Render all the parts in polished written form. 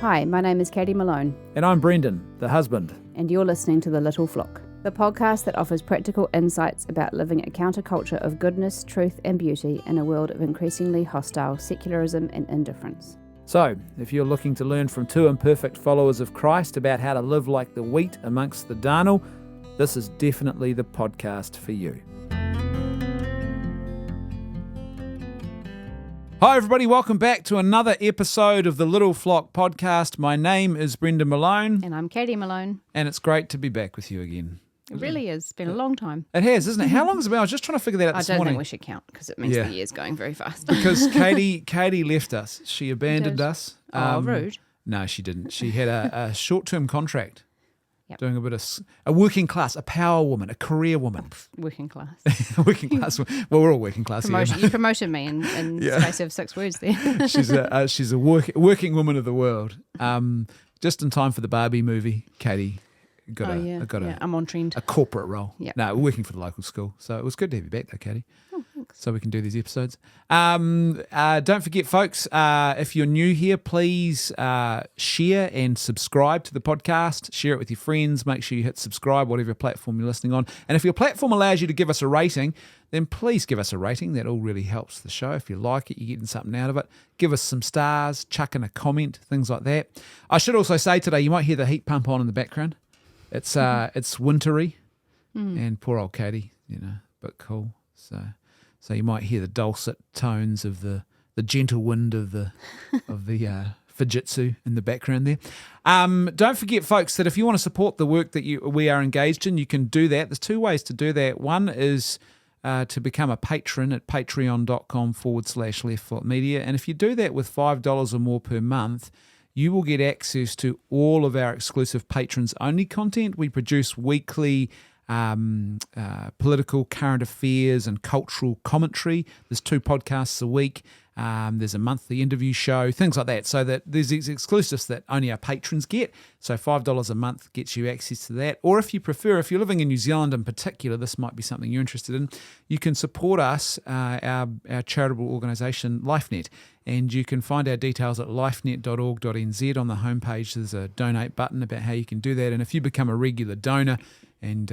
Hi, my name is 𝗙𝗢𝗟𝗦𝗢𝗦. And I'm Brendan, the husband. And you're listening to The Little Flock, the podcast that offers practical insights about living a counterculture of goodness, truth and beauty in a world of increasingly hostile secularism and indifference. So, if you're looking to learn from two imperfect followers of Christ about how to live like the wheat amongst the darnel, this is definitely the podcast for you. Hi everybody, welcome back to another episode of the Little Flock podcast. My name is Brendan Malone. And I'm 𝗙𝗢𝗟𝗦𝗢𝗦. And it's great to be back with you again. It really is. It's been a long time. It has, isn't it? How long has it been? I was just trying to figure that out this morning. I don't think we should count because it means the year's going very fast. Because Katie left us. She abandoned us. Rude. No, she didn't. She had a short-term contract. Yep. Doing a bit of a working class, a power woman, a career woman. Working class. Working class. Well, we're all working class. You promoted me in space of 6 words there. She's a working woman of the world. Just in time for the Barbie movie, Katie got I'm on trend. a corporate role. Yep. No, working for the local school. So it was good to have you back though, Katie. Oh, thanks. So we can do these episodes. Don't forget, folks, if you're new here, please share and subscribe to the podcast. Share it with your friends. Make sure you hit subscribe, whatever platform you're listening on. And if your platform allows you to give us a rating, then please give us a rating. That all really helps the show. If you like it, you're getting something out of it. Give us some stars, chuck in a comment, things like that. I should also say today, you might hear the heat pump on in the background. It's wintry, and poor old Katie, but cool. So you might hear the dulcet tones of the gentle wind of the fujitsu in the background there. Don't forget, folks, that if you want to support the work that we are engaged in, you can do that. There's two ways to do that. One is to become a patron at patreon.com/leftfootmedia. And if you do that with $5 or more per month, you will get access to all of our exclusive patrons-only content. We produce weekly political, current affairs and cultural commentary. There's 2 podcasts a week. There's a monthly interview show, things like that. So that there's these exclusives that only our patrons get. So $5 a month gets you access to that. Or if you prefer, if you're living in New Zealand in particular, this might be something you're interested in, you can support us, our charitable organisation, LifeNet. And you can find our details at lifenet.org.nz. On the homepage, there's a donate button about how you can do that. And if you become a regular donor and,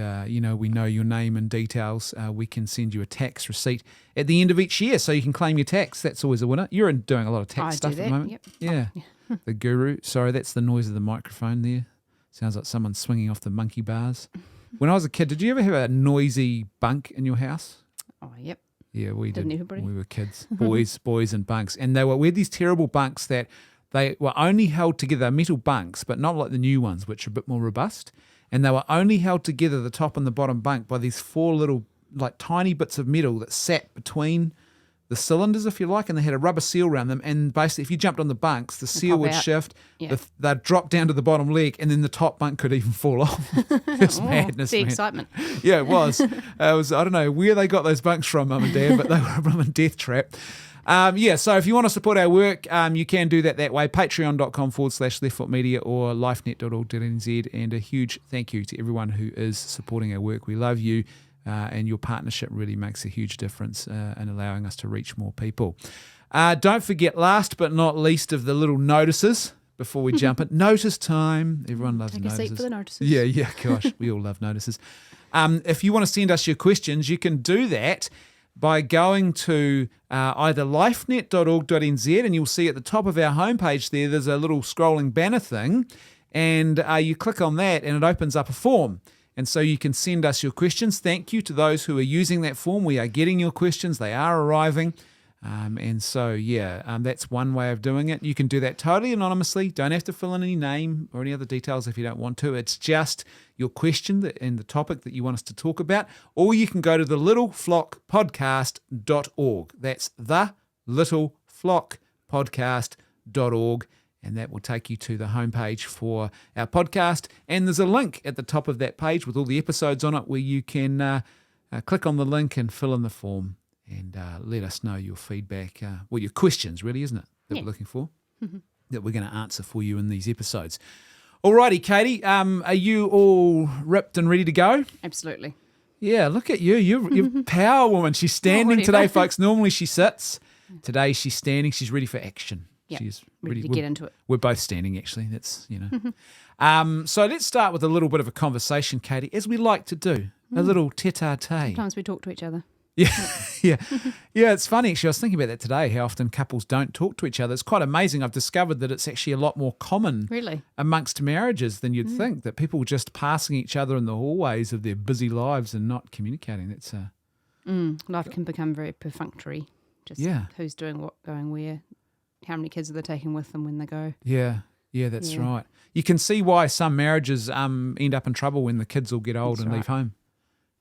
we know your name and details, we can send you a tax receipt at the end of each year so you can claim your tax. That's always a winner. You're doing a lot of tax stuff at the moment. Yep. Yeah. The guru. Sorry, that's the noise of the microphone there. Sounds like someone swinging off the monkey bars. When I was a kid, did you ever have a noisy bunk in your house? Oh, yep. Yeah, we did. Didn't everybody? We were kids, boys and bunks. And we had these terrible bunks that they were only held together, metal bunks, but not like the new ones, which are a bit more robust. And they were only held together, the top and the bottom bunk, by these 4 little, like tiny bits of metal that sat between the cylinders, if you like, and they had a rubber seal around them. And basically, if you jumped on the bunks, the seal would shift, they'd drop down to the bottom leg, and then the top bunk could even fall off. It's madness, the man. excitement. Yeah, it was. I don't know where they got those bunks from, Mum and Dad, but they were a blooming death trap. So if you want to support our work, you can do that way, patreon.com/leftfootmedia or lifenet.org.nz. And a huge thank you to everyone who is supporting our work. We love you. And your partnership really makes a huge difference in allowing us to reach more people. Don't forget, last but not least, of the little notices before we jump in. Notice time. Everyone loves notices. Take a seat for the notices. Yeah, gosh, we all love notices. If you want to send us your questions, you can do that by going to either lifenet.org.nz, and you'll see at the top of our homepage there's a little scrolling banner thing, and you click on that and it opens up a form. And so you can send us your questions. Thank you to those who are using that form. We are getting your questions. They are arriving. That's one way of doing it. You can do that totally anonymously. Don't have to fill in any name or any other details if you don't want to. It's just your question and the topic that you want us to talk about. Or you can go to thelittleflockpodcast.org. That's thelittleflockpodcast.org. And that will take you to the homepage for our podcast. And there's a link at the top of that page with all the episodes on it where you can click on the link and fill in the form and let us know your feedback, your questions really, isn't it, that we're looking for, that we're going to answer for you in these episodes. Alrighty, Katie, are you all ripped and ready to go? Absolutely. Yeah, look at you. You're a power woman. She's standing today, folks. Normally she sits. Today she's standing. She's ready for action. Yep. She's Ready to get into it. We're both standing, actually. That's, So let's start with a little bit of a conversation, Katie, as we like to do. A little tete-a-tete. Sometimes we talk to each other. Yeah. It's funny, actually. I was thinking about that today, how often couples don't talk to each other. It's quite amazing. I've discovered that it's actually a lot more common amongst marriages than you'd think, that people just passing each other in the hallways of their busy lives and not communicating. That's Life can become very perfunctory. Just who's doing what, going where, how many kids are they taking with them when they go. Yeah, that's right. You can see why some marriages end up in trouble when the kids all get old and leave home.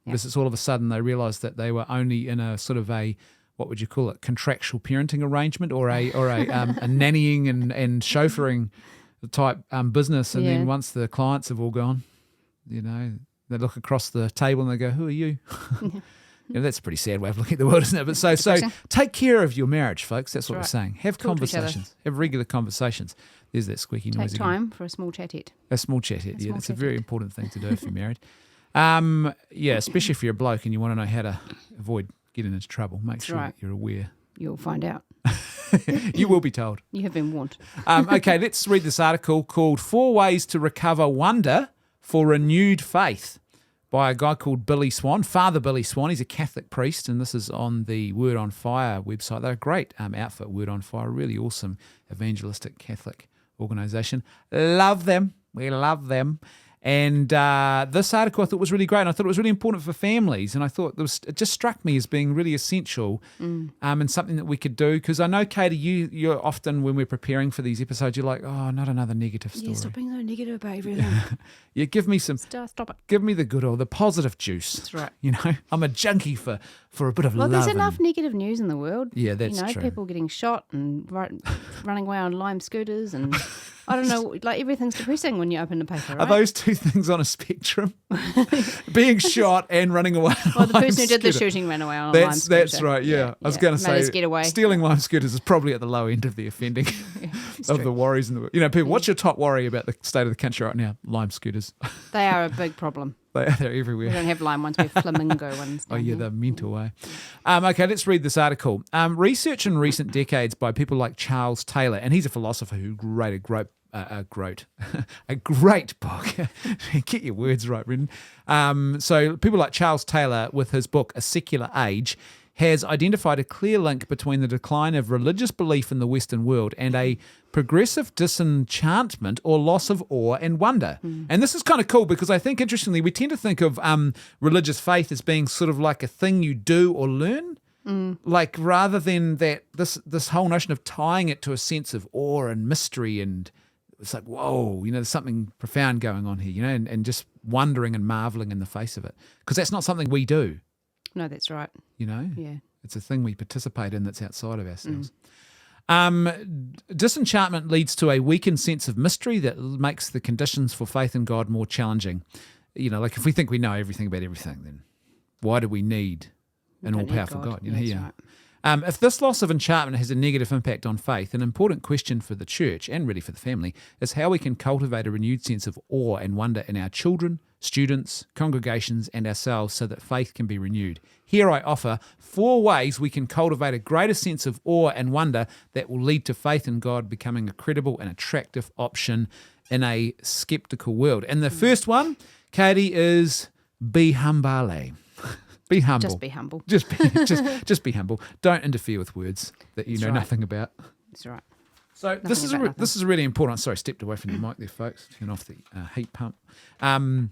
Because it's all of a sudden they realise that they were only in a sort of a, what would you call it, contractual parenting arrangement or a nannying and chauffeuring type business. And then once the clients have all gone, they look across the table and they go, who are you? That's a pretty sad way of looking at the world, isn't it? But so take care of your marriage, folks. That's what we're saying. Have conversations. Have regular conversations. There's that squeaky noise again. Take time for a small chat-et. A small chat-et, yeah. That's a very important thing to do if you're married. Especially if you're a bloke and you want to know how to avoid getting into trouble. Make sure that you're aware. You'll find out. You will be told. You have been warned. Okay, let's read this article called 4 Ways to Recover Wonder for Renewed Faith by a guy called Billy Swan, Father Billy Swan. He's a Catholic priest, and this is on the Word on Fire website. They're a great outfit, Word on Fire, really awesome evangelistic Catholic organisation. Love them. We love them. And this article I thought was really great, and I thought it was really important for families, and I thought it just struck me as being really essential and something that we could do, because I know, Katie, you're often, when we're preparing for these episodes, you're like, oh, not another negative story. Yeah, stop being so negative about everything. Yeah, give me some... Stop it. Give me the good oil, the positive juice. That's right. I'm a junkie for a bit of love. Well, there's enough negative news in the world. Yeah, that's true. People getting shot and running away on lime scooters and... I don't know, like everything's depressing when you open the paper, right? Are those two things on a spectrum? Being shot and running away on Well, the lime person who did the scooter. shooting ran away on a lime scooter. That's right, yeah. I was going to say, get away. stealing lime scooters is probably at the low end of the offending of the worries in the world. People, what's your top worry about the state of the country right now? Lime scooters. They are a big problem. They're everywhere. We don't have lime ones, we have flamingo ones. Oh, yeah, they're mental, eh? Okay, let's read this article. Research in recent decades by people like Charles Taylor, and he's a philosopher who wrote a great book. Get your words right, Brendan. So people like Charles Taylor, with his book A Secular Age, has identified a clear link between the decline of religious belief in the Western world and a progressive disenchantment or loss of awe and wonder. And this is kind of cool because I think, interestingly, we tend to think of religious faith as being sort of like a thing you do or learn. Like, rather than that, this whole notion of tying it to a sense of awe and mystery, and it's like, whoa, there's something profound going on here, and just wondering and marveling in the face of it. Because that's not something we do. No, that's right. Yeah. It's a thing we participate in that's outside of ourselves. Disenchantment leads to a weakened sense of mystery that makes the conditions for faith in God more challenging. Like if we think we know everything about everything, then why do we need an all-powerful God? Right. If this loss of enchantment has a negative impact on faith, an important question for the church and really for the family is how we can cultivate a renewed sense of awe and wonder in our children, students, congregations, and ourselves so that faith can be renewed. Here I offer 4 ways we can cultivate a greater sense of awe and wonder that will lead to faith in God becoming a credible and attractive option in a skeptical world. And the first one, Katie, is be humble. Be humble. Just be humble. Just be humble. Don't interfere with words that you know nothing about. That's right. So this is really important. Sorry, stepped away from the mic there, folks. Turn off the heat pump. And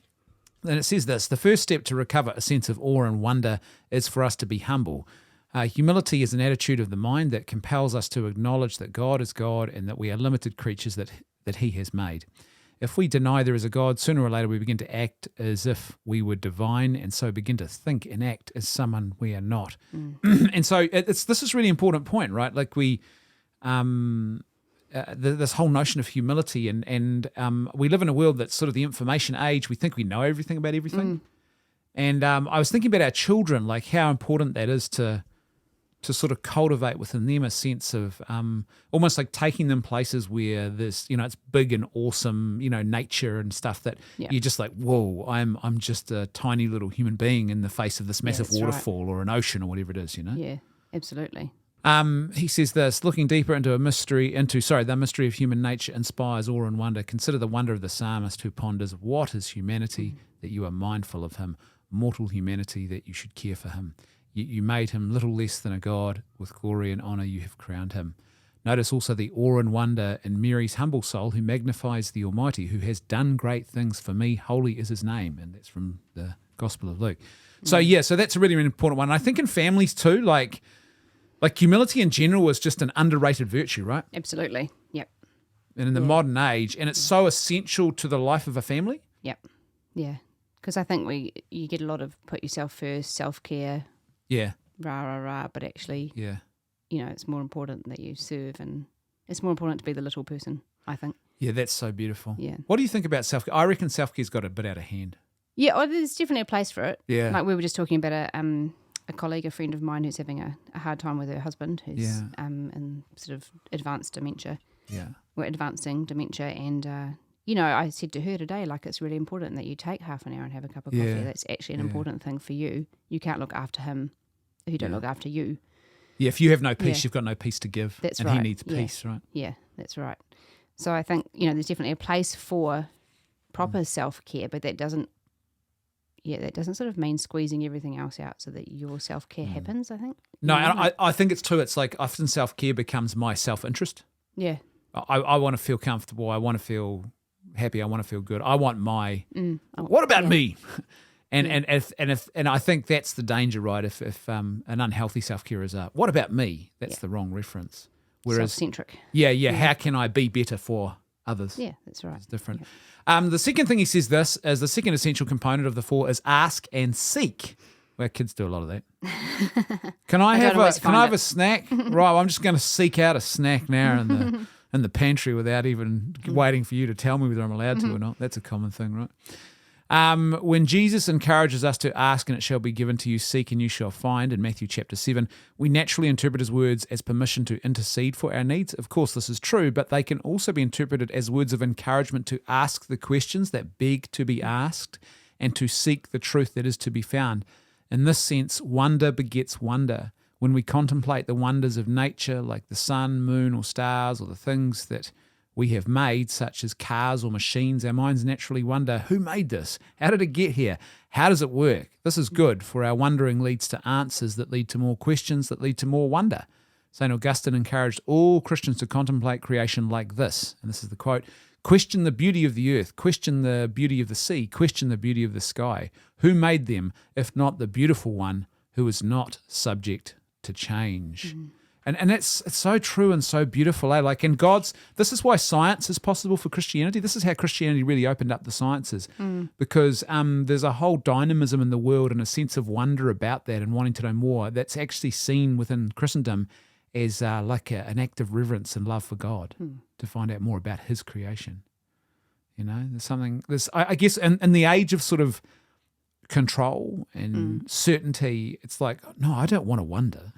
it says this: the first step to recover a sense of awe and wonder is for us to be humble. Humility is an attitude of the mind that compels us to acknowledge that God is God and that we are limited creatures that He has made. If we deny there is a God, sooner or later we begin to act as if we were divine, and so begin to think and act as someone we are not. And so this is a really important point, right? Like we, this whole notion of humility, and we live in a world that's sort of the information age. We think we know everything about everything. And I was thinking about our children, like how important that is to sort of cultivate within them a sense of almost like taking them places where there's, it's big and awesome, nature and stuff that you're just like, whoa, I'm just a tiny little human being in the face of this massive waterfall or an ocean or whatever it is, Yeah, absolutely. He says this, looking deeper into the mystery of human nature inspires awe and wonder. Consider the wonder of the psalmist who ponders, what is humanity that you are mindful of him, mortal humanity that you should care for him. You made him little less than a god, with glory and honour you have crowned him. Notice also the awe and wonder in Mary's humble soul who magnifies the Almighty, who has done great things for me, holy is his name. And that's from the Gospel of Luke. So that's a really, really important one. And I think in families too, like humility in general is just an underrated virtue, right? Absolutely. Yep. And in the modern age, and it's so essential to the life of a family. Yep. Yeah. Because I think you get a lot of put yourself first, self-care, Yeah. rah, but actually, Yeah. It's more important that you serve, and it's more important to be the little person, I think. Yeah, that's so beautiful. Yeah. What do you think about self-care? I reckon self-care's got a bit out of hand. Yeah, there's definitely a place for it. Yeah. Like we were just talking about a colleague, a friend of mine who's having a hard time with her husband who's in sort of advanced dementia. Yeah. We're advancing dementia, and I said to her today, like, it's really important that you take half an hour and have a cup of coffee. Yeah. That's actually an important thing for you. You can't look after him if you don't look after you. Yeah, if you have no peace, you've got no peace to give. That's and right. he needs peace, right? Yeah, that's right. So I think, there's definitely a place for proper self-care, but that doesn't sort of mean squeezing everything else out so that your self-care happens, I think. No, and I think it's too, it's like often self-care becomes my self-interest. Yeah. I want to feel comfortable. I want to feel happy. I want to feel good. I want my, what about me? And I think that's the danger, right? If an unhealthy self-care is what about me? That's the wrong reference. Whereas self-centric. Yeah. How can I be better for others? Yeah, that's right. It's different. Yeah. The second thing he says this as the second essential component of the 4 is ask and seek. Well, kids do a lot of that. Can I have a snack? Right, well, I'm just going to seek out a snack now in the pantry without even waiting for you to tell me whether I'm allowed to or not. That's a common thing, right? When Jesus encourages us to ask and it shall be given to you, seek and you shall find in Matthew chapter 7, we naturally interpret his words as permission to intercede for our needs. Of course, this is true, but they can also be interpreted as words of encouragement to ask the questions that beg to be asked and to seek the truth that is to be found. In this sense, wonder begets wonder. When we contemplate the wonders of nature, like the sun, moon, or stars, or the things that we have made, such as cars or machines, our minds naturally wonder, who made this? How did it get here? How does it work? This is good, for our wondering leads to answers that lead to more questions that lead to more wonder. St. Augustine encouraged all Christians to contemplate creation like this, and this is the quote, question the beauty of the earth, question the beauty of the sea, question the beauty of the sky. Who made them, if not the beautiful one, who is not subject to change? And it's so true and so beautiful, eh? Like this is why science is possible for Christianity. This is how Christianity really opened up the sciences, because there's a whole dynamism in the world and a sense of wonder about that and wanting to know more that's actually seen within Christendom as like an act of reverence and love for God to find out more about his creation. There's something, I guess in the age of sort of control and certainty, it's like, no, I don't want to wonder.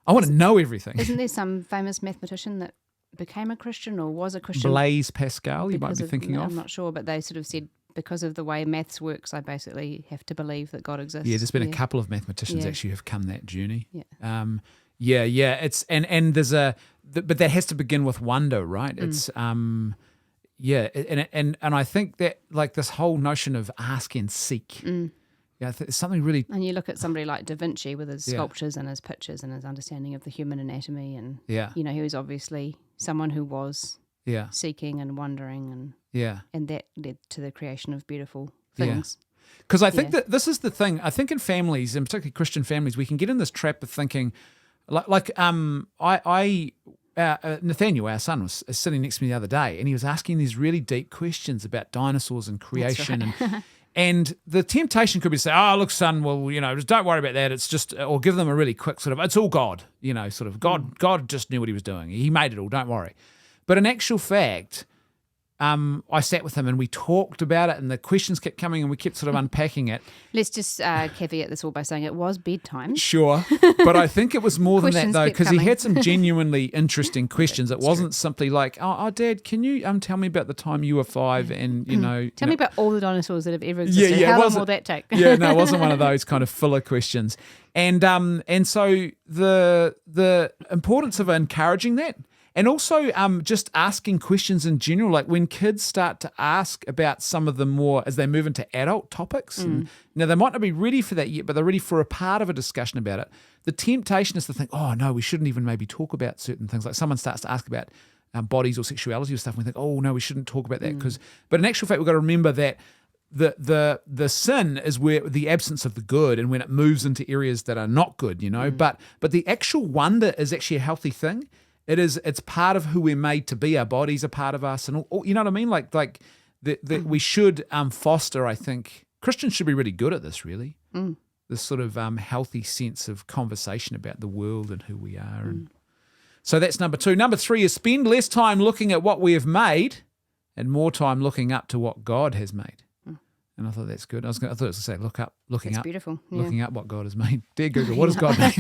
I want to know everything. Isn't there some famous mathematician that became a Christian or was a Christian? Blaise Pascal, you might be thinking of. I'm not sure, but they sort of said, because of the way maths works, I basically have to believe that God exists. Yeah, there's been a couple of mathematicians actually who've come that journey. Yeah. It's and there's but that has to begin with wonder, right? It's and I think that like this whole notion of ask and seek. Yeah, it's something really. And you look at somebody like Da Vinci with his sculptures and his pictures and his understanding of the human anatomy, and he was obviously someone who was seeking and wondering, and that led to the creation of beautiful things. Because I think that this is the thing. I think in families, and particularly Christian families, we can get in this trap of thinking, Nathaniel, our son, was sitting next to me the other day, and he was asking these really deep questions about dinosaurs and creation. That's right. And the temptation could be to say, oh, look, son, well, just don't worry about that. It's just, or give them a really quick sort of, it's all God, God just knew what he was doing. He made it all, don't worry. But in actual fact, I sat with him and we talked about it, and the questions kept coming, and we kept sort of unpacking it. Let's just caveat this all by saying it was bedtime. Sure, but I think it was more than that though, because he had some genuinely interesting questions. It wasn't simply like, "Oh, Dad, can you tell me about the time you were 5 and tell me about all the dinosaurs that have ever existed. How long will that take?" Yeah, no, it wasn't one of those kind of filler questions. And so the importance of encouraging that. And also just asking questions in general, like when kids start to ask about some of the more, as they move into adult topics, and now they might not be ready for that yet, but they're ready for a part of a discussion about it. The temptation is to think, oh no, we shouldn't even maybe talk about certain things. Like someone starts to ask about bodies or sexuality or stuff, and we think, oh no, we shouldn't talk about that. But in actual fact, we've got to remember that the sin is where the absence of the good, and when it moves into areas that are not good, but the actual wonder is actually a healthy thing. It's part of who we're made to be. Our bodies are part of us, and all, you know what I mean. Like we should foster. I think Christians should be really good at this. Really, this sort of healthy sense of conversation about the world and who we are. And so that's number 2. Number 3 is spend less time looking at what we have made, and more time looking up to what God has made. And I thought that's good. I thought it was going to say looking up, beautiful. Looking up what God has made. Dear Google, what has God made?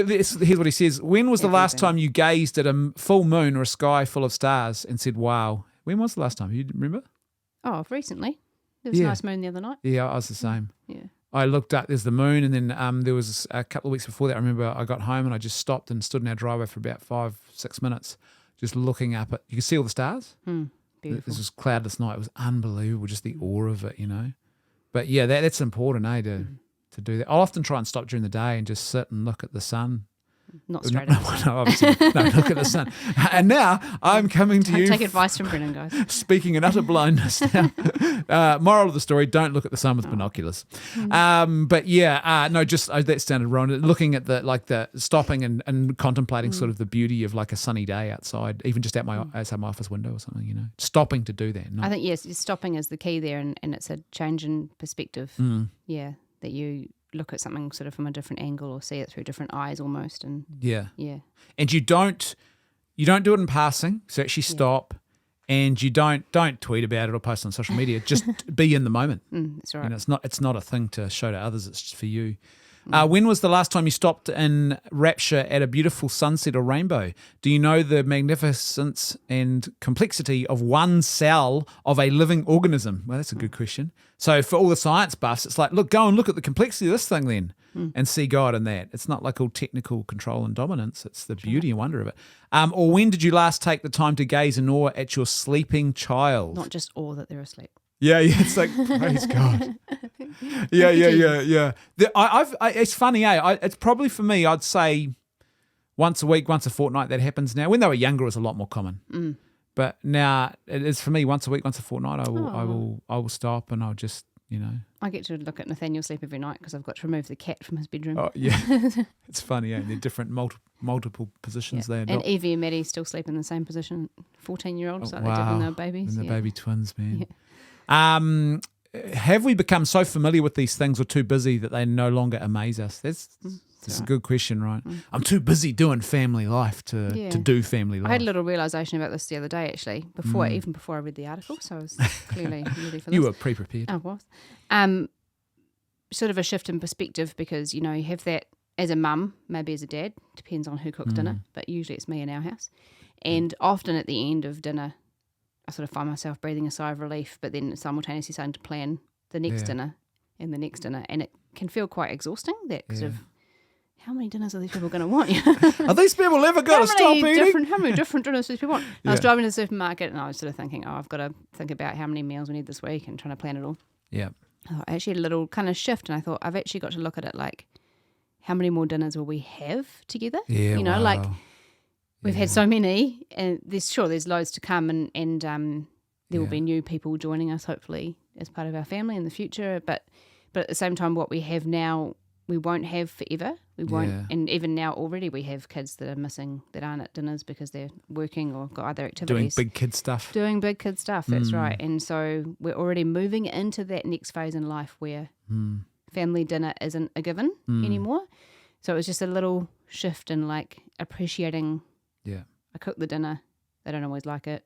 Here's what he says. When was the last time you gazed at a full moon or a sky full of stars and said, wow? When was the last time? You remember? Oh, recently. There was a nice moon the other night. Yeah, I was the same. Yeah. I looked up, there's the moon, and then there was a couple of weeks before that, I remember I got home and I just stopped and stood in our driveway for about 5-6 minutes just looking up at, you can see all the stars? Beautiful. This was cloudless night. It was unbelievable, just the awe of it, But yeah, that's important, to do that. I'll often try and stop during the day and just sit and look at the sun. Not straight up. No, obviously. No, look at the sun. And now I'm coming to you. Take advice from Brennan, guys. Speaking in utter blindness now. Moral of the story, don't look at the sun with binoculars. But yeah, no, just that sounded wrong. Looking at the stopping and contemplating sort of the beauty of like a sunny day outside, even just outside my office window or something, stopping to do that. No. I think, yes, stopping is the key there, and it's a change in perspective. Yeah, that you look at something sort of from a different angle or see it through different eyes almost. And yeah. And you don't do it in passing, so actually stop, and you don't tweet about it or post on social media. Just be in the moment. That's right. It's not a thing to show to others, it's just for you. When was the last time you stopped in rapture at a beautiful sunset or rainbow? Do you know the magnificence and complexity of one cell of a living organism? Well, that's a good question. So for all the science buffs, it's like, go and look at the complexity of this thing then and see God in that. It's not like all technical control and dominance. It's the beauty and wonder of it. Or when did you last take the time to gaze in awe at your sleeping child? Not just awe that they're asleep. Yeah, it's like, praise God. Yeah. It's funny, it's probably for me, I'd say once a week, once a fortnight that happens now. When they were younger, it was a lot more common. But now it is for me once a week, once a fortnight. I will stop and I'll just, I get to look at Nathaniel sleep every night because I've got to remove the cat from his bedroom. Oh yeah, it's funny. They're different, multiple positions there. And Evie and Maddie still sleep in the same position. 14-year-olds, like they did when they were babies. And the baby twins, man. Yeah. Have we become so familiar with these things or too busy that they no longer amaze us? That's a good question, right? I'm too busy doing family life to do family life. I had a little realisation about this the other day, actually, even before I read the article, so I was clearly ready for this. You were pre-prepared. I was. Sort of a shift in perspective because, you have that as a mum, maybe as a dad, depends on who cooks dinner, but usually it's me in our house. And often at the end of dinner, I sort of find myself breathing a sigh of relief, but then simultaneously starting to plan the next dinner and the next dinner. And it can feel quite exhausting, that sort of, how many dinners are these people going to want? Are these people ever going to stop eating? How many different dinners do these people want? I was driving to the supermarket and I was sort of thinking, I've got to think about how many meals we need this week and trying to plan it all. Yeah. I actually had a little kind of shift and I thought, I've actually got to look at it like, how many more dinners will we have together? Yeah, like we've had so many, and there's loads to come, and there will be new people joining us hopefully as part of our family in the future. But at the same time, what we have now, we won't have forever. We won't, and even now already we have kids that are missing, that aren't at dinners because they're working or got other activities. Doing big kid stuff. That's right. And so we're already moving into that next phase in life where family dinner isn't a given anymore. So it was just a little shift in like appreciating. Yeah. I cook the dinner. They don't always like it.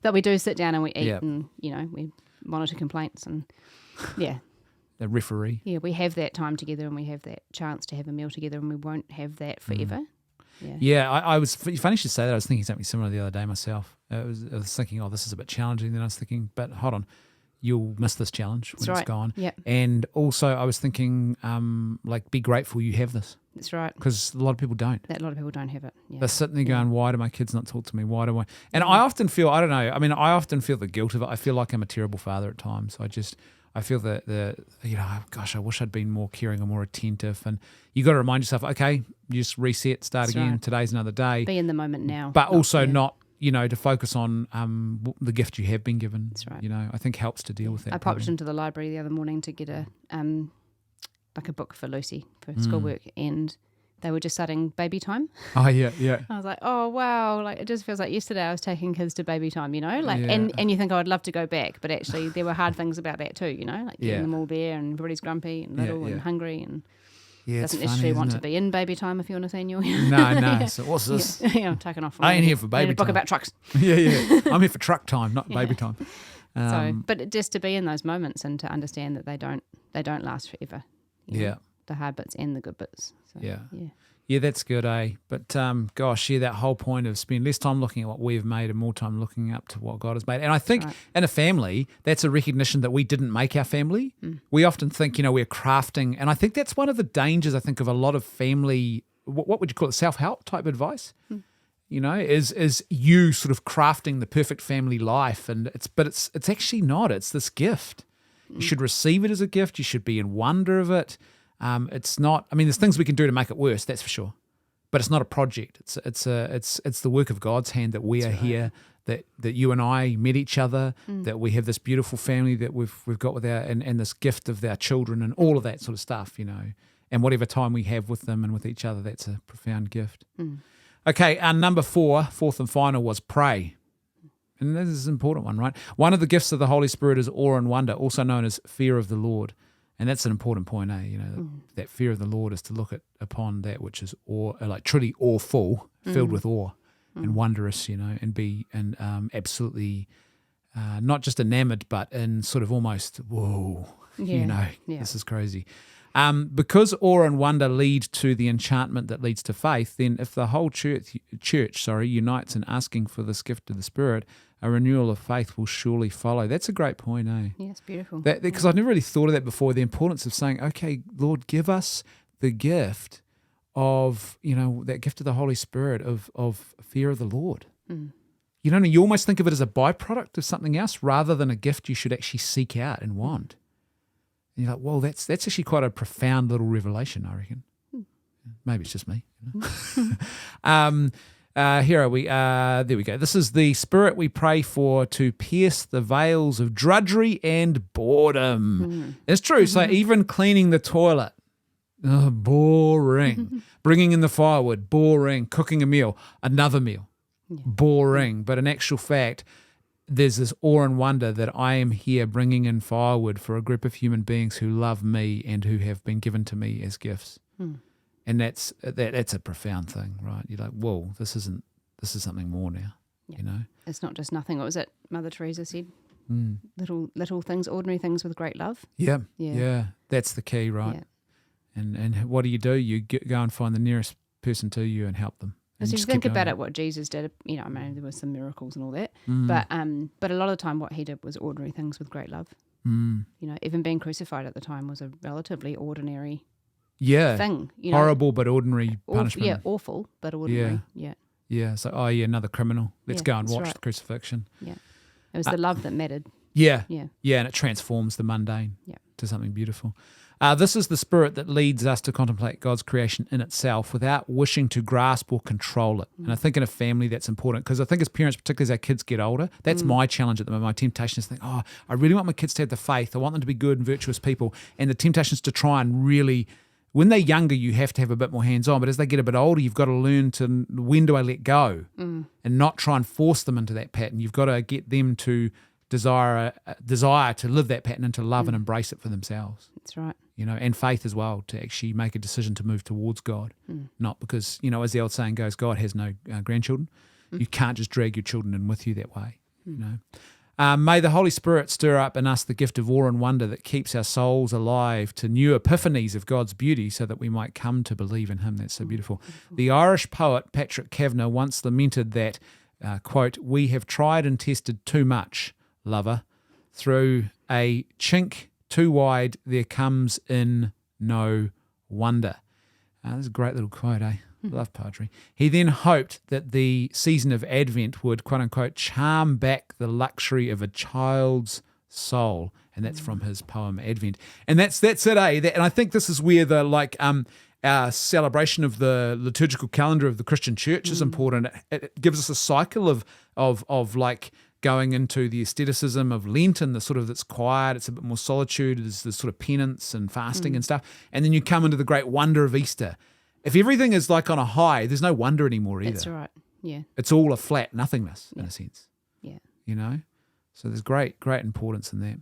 But we do sit down and we eat and, we monitor complaints and, The referee. Yeah, we have that time together and we have that chance to have a meal together, and we won't have that forever. Yeah, I was funny you should say that. I was thinking something similar the other day myself. I was thinking, this is a bit challenging. Then I was thinking, but hold on, you'll miss this challenge when it's gone. Yep. And also I was thinking, be grateful you have this. That's right. Because a lot of people don't. A lot of people don't have it. Yeah. They're sitting there going, why do my kids not talk to me? Why do I? And I often feel, I don't know, I often feel the guilt of it. I feel like I'm a terrible father at times. I feel gosh, I wish I'd been more caring and more attentive. And you got to remind yourself, okay, you just reset, start again. Right. Today's another day. Be in the moment now. But also not, to focus on the gift you have been given. That's right. I think helps to deal with that. I popped into the library the other morning to get a book for Lucy for schoolwork, and they were just starting baby time. Oh, yeah. I was like, oh, wow. It just feels like yesterday I was taking kids to baby time, and you think, I'd love to go back. But actually there were hard things about that too, getting them all there, and everybody's grumpy and little and hungry, and doesn't necessarily want to be in baby time, if you're Nathaniel. No. So what's this? I'm taken off. I ain't here for baby time. A book about trucks. Yeah. I'm here for truck time, not baby time. But just to be in those moments and to understand that they don't last forever. The hard bits and the good bits. So, Yeah, that's good, eh? But that whole point of spending less time looking at what we've made and more time looking up to what God has made. And I think in a family, that's a recognition that we didn't make our family. We often think, we're crafting. And I think that's one of the dangers, I think, of a lot of family, what would you call it, self-help type advice? Is you sort of crafting the perfect family life. And it's actually not. It's this gift. You should receive it as a gift. You should be in wonder of it. It's not. There's things we can do to make it worse. That's for sure, but it's not a project. It's the work of God's hand that we are here. That you and I met each other. That we have this beautiful family that we've got with our and this gift of our children and all of that sort of stuff. And whatever time we have with them and with each other, that's a profound gift. Okay, number 4, fourth and final, was pray. And this is an important one, right? One of the gifts of the Holy Spirit is awe and wonder, also known as fear of the Lord. And that's an important point, eh? That fear of the Lord is to look upon that which is truly awful, filled with awe and wondrous, and be absolutely not just enamored, but in sort of almost, whoa, this is crazy. Because awe and wonder lead to the enchantment that leads to faith, then if the whole church unites in asking for this gift of the Spirit, a renewal of faith will surely follow. That's a great point, eh? Yeah, it's beautiful. Because I've never really thought of that before, the importance of saying, okay, Lord, give us the gift of, that gift of the Holy Spirit of fear of the Lord. You almost think of it as a byproduct of something else rather than a gift you should actually seek out and want. And you're like, well, that's actually quite a profound little revelation, I reckon. Maybe it's just me. Here are we. There we go. This is the Spirit we pray for to pierce the veils of drudgery and boredom. It's true. So even cleaning the toilet, boring. Bringing in the firewood, boring. Cooking a meal, another meal, boring. But in actual fact, there's this awe and wonder that I am here bringing in firewood for a group of human beings who love me and who have been given to me as gifts. And that's a profound thing, right? You're like, whoa, this is something more now, It's not just nothing. What was it Mother Teresa said? Little things, ordinary things with great love. Yeah. That's the key, right? Yeah. And what do? You go and find the nearest person to you and help them. As you think about it, what Jesus did, there were some miracles and all that, but a lot of the time what he did was ordinary things with great love. Even being crucified at the time was a relatively ordinary thing. Horrible but ordinary punishment. Awful but ordinary. Yeah. So, another criminal. Let's go and watch the crucifixion. Yeah. It was the love that mattered. Yeah, and it transforms the mundane to something beautiful. This is the Spirit that leads us to contemplate God's creation in itself without wishing to grasp or control it. And I think in a family that's important because I think as parents, particularly as our kids get older, that's my challenge at the moment. My temptation is to think, I really want my kids to have the faith. I want them to be good and virtuous people. And the temptation is to try and really, when they're younger, you have to have a bit more hands-on. But as they get a bit older, you've got to learn to, when do I let go? And not try and force them into that pattern. You've got to get them to desire to live that pattern and to love and embrace it for themselves. That's right. And faith as well, to actually make a decision to move towards God. Not because, as the old saying goes, God has no grandchildren. You can't just drag your children in with you that way. You know. May the Holy Spirit stir up in us the gift of awe and wonder that keeps our souls alive to new epiphanies of God's beauty so that we might come to believe in him. That's so beautiful. The Irish poet Patrick Kavanagh once lamented that, quote, "We have tried and tested too much, lover. Through a chink too wide there comes in no wonder." That's a great little quote, eh? Love poetry. He then hoped that the season of Advent would, quote unquote, charm back the luxury of a child's soul. And that's from his poem Advent. And that's it, eh? And I think this is where the our celebration of the liturgical calendar of the Christian church is important. It gives us a cycle of like going into the aestheticism of Lent and the sort of, it's quiet, it's a bit more solitude, there's sort of penance and fasting and stuff. And then you come into the great wonder of Easter. If everything is like on a high, there's no wonder anymore either. That's right, yeah. It's all a flat nothingness in a sense. Yeah. You know? So there's great importance in that.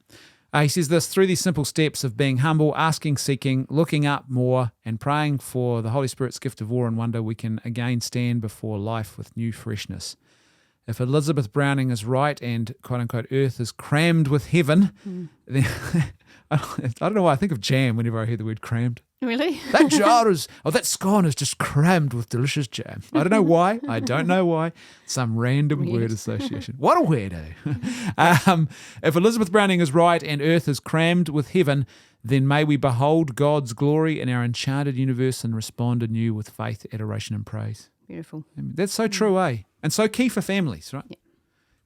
He says this, through these simple steps of being humble, asking, seeking, looking up more, and praying for the Holy Spirit's gift of awe and wonder, we can again stand before life with new freshness. If Elizabeth Browning is right and, quote-unquote, earth is crammed with heaven, then I don't know why I think of jam whenever I hear the word crammed. Really? That scone is just crammed with delicious jam. I don't know why. Some random word association. What a weirdo. If Elizabeth Browning is right and earth is crammed with heaven, then may we behold God's glory in our enchanted universe and respond anew with faith, adoration and praise. Beautiful. That's so true, eh? And so key for families, right? Yeah.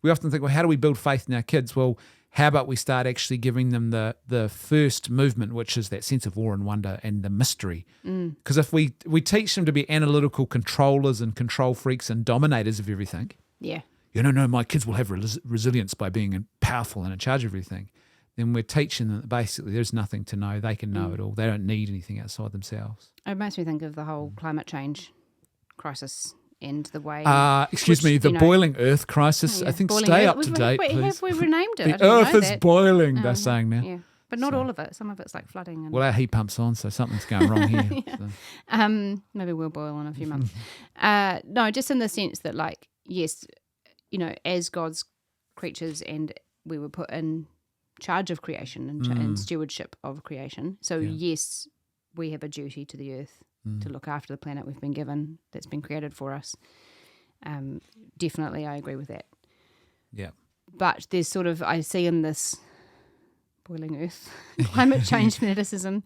We often think, well, how do we build faith in our kids? Well, how about we start actually giving them the first movement, which is that sense of awe and wonder and the mystery. Because if we teach them to be analytical controllers and control freaks and dominators of everything, no, my kids will have resilience by being powerful and in charge of everything, then we're teaching them that basically there's nothing to know. They can know it all. They don't need anything outside themselves. It makes me think of the whole climate change crisis and the way... the boiling earth crisis. I think stay up to date, please. Have we renamed it? The earth is boiling, they're saying now. Yeah. But not all of it. Some of it's like flooding. And... Well, our heat pump's on, so something's going wrong here. So. Maybe we'll boil in a few months. No, just in the sense that, like, yes, as God's creatures and we were put in charge of creation and stewardship of creation. So, yes, we have a duty to the earth to look after the planet we've been given, that's been created for us. Definitely, I agree with that. Yeah. But there's sort of, I see in this boiling earth, climate change fanaticism,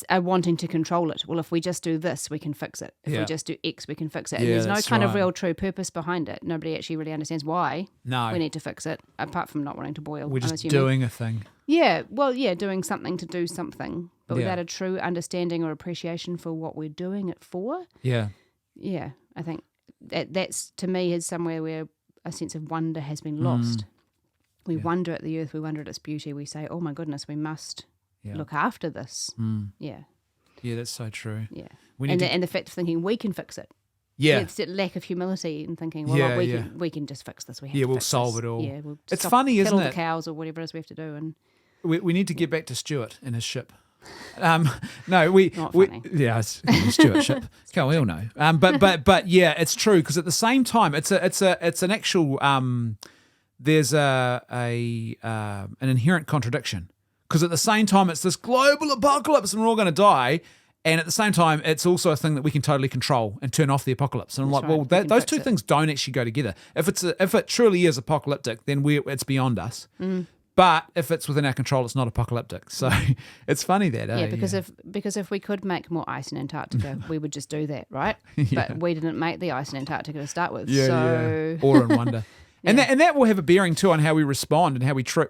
a wanting to control it. Well, if we just do this, we can fix it. If we just do X, we can fix it. And there's no kind of real true purpose behind it. Nobody actually really understands why we need to fix it, apart from not wanting to boil. We're just doing a thing. Yeah, well, doing something to do something, but without a true understanding or appreciation for what we're doing it for. Yeah. Yeah, I think that's, to me, is somewhere where a sense of wonder has been lost. We wonder at the earth, we wonder at its beauty. We say, oh my goodness, we must look after this. Yeah. Yeah, that's so true. Yeah. And the fact of thinking we can fix it. Yeah. It's that lack of humility and thinking, well, we can just fix this. We'll solve it all. Yeah, we'll it's funny, isn't it? The cows or whatever it is we have to do. And we need to get back to Stuart and his ship. Not funny. It's Stuart ship. Can't we all know? But yeah, it's true, because at the same time, it's an actual there's an inherent contradiction, because at the same time it's this global apocalypse and we're all going to die. And at the same time, it's also a thing that we can totally control and turn off the apocalypse. And I'm like, well, those two things don't actually go together. If it truly is apocalyptic, then it's beyond us. But if it's within our control, it's not apocalyptic. So it's funny that. Because if we could make more ice in Antarctica, we would just do that, right? But we didn't make the ice in Antarctica to start with. Awe and wonder. And that will have a bearing too on how we respond and how we retreat,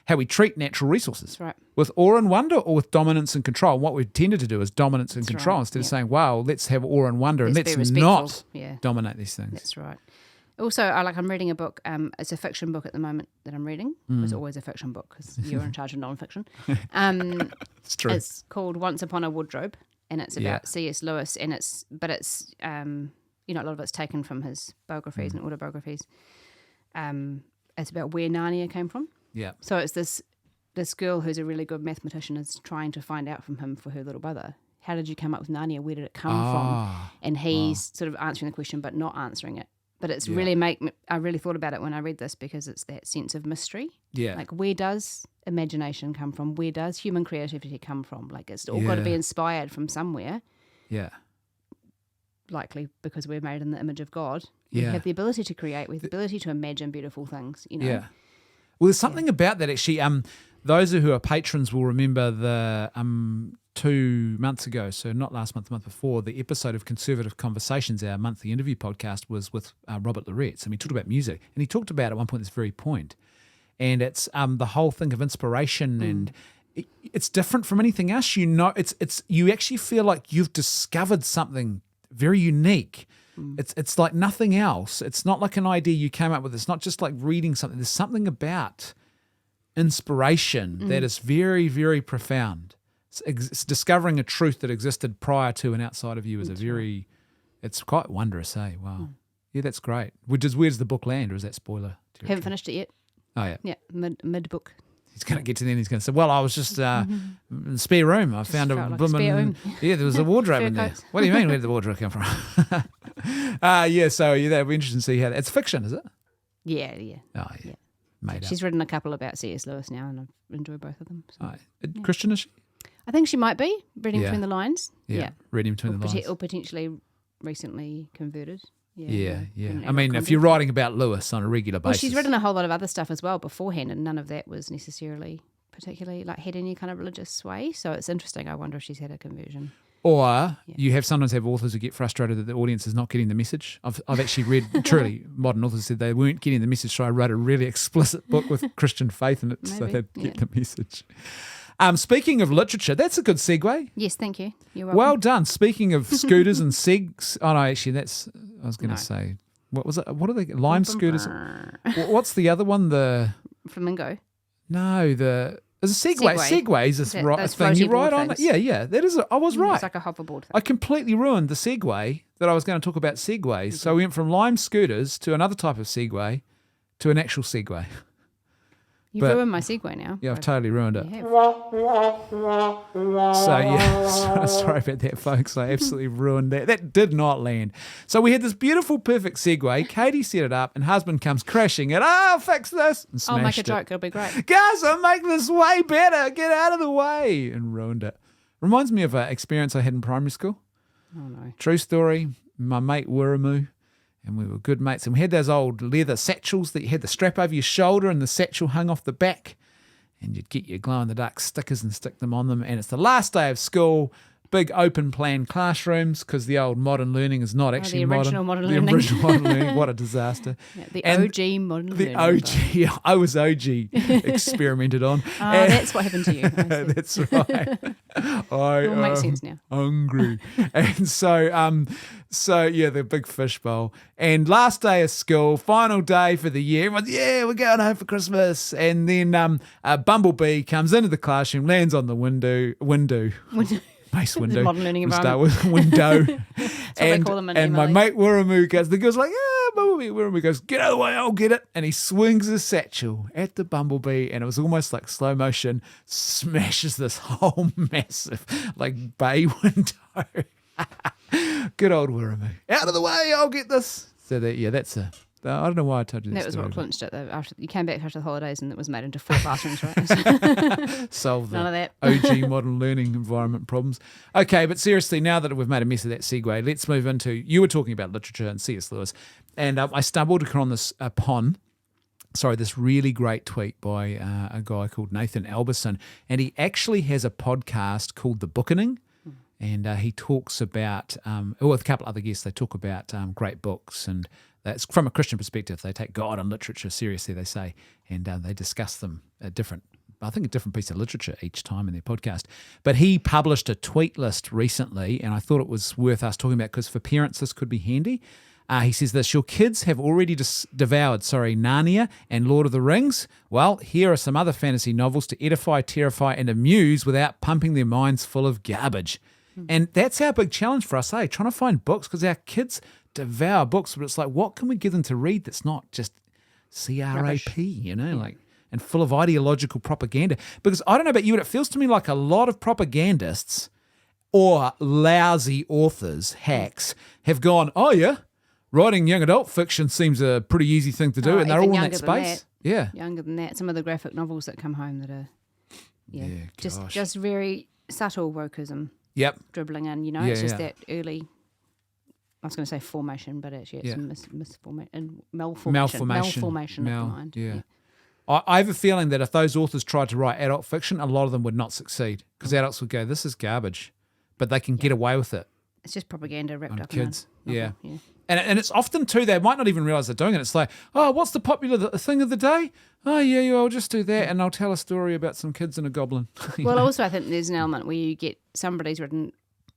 how we treat natural resources. That's right. With awe and wonder or with dominance and control. And what we've tended to do is dominance and control instead of saying, wow, let's have awe and wonder and let's not dominate these things. That's right. Also, I'm reading a book. It's a fiction book at the moment that I'm reading. It's always a fiction book because you're in charge of non-fiction. It's true. It's called Once Upon a Wardrobe, and it's about C.S. Lewis, and it's a lot of it's taken from his biographies and autobiographies. It's about where Narnia came from. Yeah. So it's this girl who's a really good mathematician is trying to find out from him for her little brother how did you come up with Narnia? Where did it come from? And he's sort of answering the question but not answering it. But it's really I really thought about it when I read this because it's that sense of mystery. Yeah. Like, where does imagination come from? Where does human creativity come from? Like, it's all got to be inspired from somewhere. Yeah. Likely because we're made in the image of God. We have the ability to create. We have the ability to imagine beautiful things, you know. Yeah. Well, there's something about that actually. Those who are patrons will remember the 2 months ago, so not last month, the month before, the episode of Conservative Conversations, our monthly interview podcast, was with Robert Loretz, and we talked about music. And he talked about at one point this very point. And it's the whole thing of inspiration and it's different from anything else. You know, it's you actually feel like you've discovered something very unique. It's like nothing else. It's not like an idea you came up with. It's not just like reading something. There's something about inspiration that is very, very profound. It's discovering a truth that existed prior to and outside of you is it's quite wondrous, eh? Wow. Yeah, that's great. Where does the book land, or is that spoiler territory? Haven't finished it yet. Oh, yeah. Yeah, mid book. He's going to get to the end. He's going to say, well, I was just in the spare room. I found a spare room. Yeah, there was a wardrobe in there. What do you mean, where did the wardrobe come from? That'll be interesting to see how it's fiction, is it? Yeah. Oh, yeah. Made She's written a couple about C.S. Lewis now, and I've enjoyed both of them. So. Christian, is she? I think she might be, reading between the lines. Yeah. Reading between the lines. Or potentially recently converted. Yeah. I mean, if you're writing about Lewis on a regular basis. Well, she's written a whole lot of other stuff as well beforehand, and none of that was necessarily particularly had any kind of religious sway. So it's interesting. I wonder if she's had a conversion. Or you sometimes have authors who get frustrated that the audience is not getting the message. I've actually read, truly, modern authors said they weren't getting the message, so I wrote a really explicit book with Christian faith in it so they'd get the message. Speaking of literature, that's a good segue. Yes, thank you. You're welcome. Well done. Speaking of scooters and segs, I was going to say, what was it? What are they? Lime scooters? What's the other one? The Flamingo. No, there's a Segway. Segway is this thing you ride on. Yeah. That is. I was right. It's like a hoverboard thing. I completely ruined the Segway that I was going to talk about Segways. So we went from Lime scooters to another type of Segway to an actual Segway. You've ruined my Segway now. Yeah, I've totally ruined it. You So sorry about that, folks. I absolutely ruined that. That did not land. So we had this beautiful, perfect Segway. Katie set it up, and husband comes crashing it. I'll fix this. And I'll make a it. joke. It'll be great. Guys, I'll make this way better. Get out of the way. And ruined it. Reminds me of an experience I had in primary school. Oh, no. True story. My mate 𝗔𝗡𝗦𝗢. And we were good mates. And we had those old leather satchels that you had the strap over your shoulder and the satchel hung off the back. And you'd get your glow-in-the-dark stickers and stick them on them. And it's the last day of school, big open-plan classrooms, because the old modern learning is not actually the original modern learning. The original modern learning. What a disaster. Yeah, the OG modern learning. The OG. I was OG experimented on. That's what happened to you. That's right. It all makes sense now. Hungry. And so the big fishbowl. And last day of school, final day for the year. Everyone's, we're going home for Christmas. And then a bumblebee comes into the classroom, lands on the window. Base window. Modern learning we'll environment. Start with window. That's what they call them in and my Emily. mate 𝗔𝗡𝗦𝗢 goes, the girl's like, bumblebee. 𝗔𝗡𝗦𝗢 goes, get out of the way, I'll get it. And he swings his satchel at the bumblebee, and it was almost like slow motion, smashes this whole massive bay window. Good old 𝗔𝗡𝗦𝗢. Out of the way, I'll get this. So that's I don't know why I told you that. That was story, what clinched it. You came back after the holidays and it was made into 4 classrooms, right? Solve None of that. OG modern learning environment problems. Okay, but seriously, now that we've made a mess of that segue, let's move into, you were talking about literature and C.S. Lewis, and I stumbled upon this really great tweet by a guy called Nathan Alberson, and he actually has a podcast called The Bookening. And he talks about, with a couple of other guests, they talk about great books, and that's from a Christian perspective. They take God and literature seriously, they say, and they discuss them a different piece of literature each time in their podcast. But he published a tweet list recently, and I thought it was worth us talking about because for parents this could be handy. He says this: your kids have already devoured Narnia and Lord of the Rings. Well, here are some other fantasy novels to edify, terrify, and amuse without pumping their minds full of garbage. And that's our big challenge for us, trying to find books, because our kids devour books, but it's like, what can we give them to read that's not just crap, and full of ideological propaganda? Because I don't know about you, but it feels to me like a lot of propagandists or lousy authors, hacks, have gone, oh yeah, writing young adult fiction seems a pretty easy thing to do, and they're all in that space. Younger than that. Some of the graphic novels that come home that are, just very subtle wokeism. Yep. Dribbling in, it's just that early. I was going to say formation, but actually it's malformation of the mind. Yeah. I have a feeling that if those authors tried to write adult fiction, a lot of them would not succeed because adults would go, "This is garbage," but they can get away with it. It's just propaganda wrapped up kids. in a novel. Yeah. And it's often too, they might not even realise they're doing it. It's like, oh, what's the popular thing of the day? Oh, yeah, I'll just do that and I'll tell a story about some kids and a goblin. Well, also I think there's an element where you get somebody's written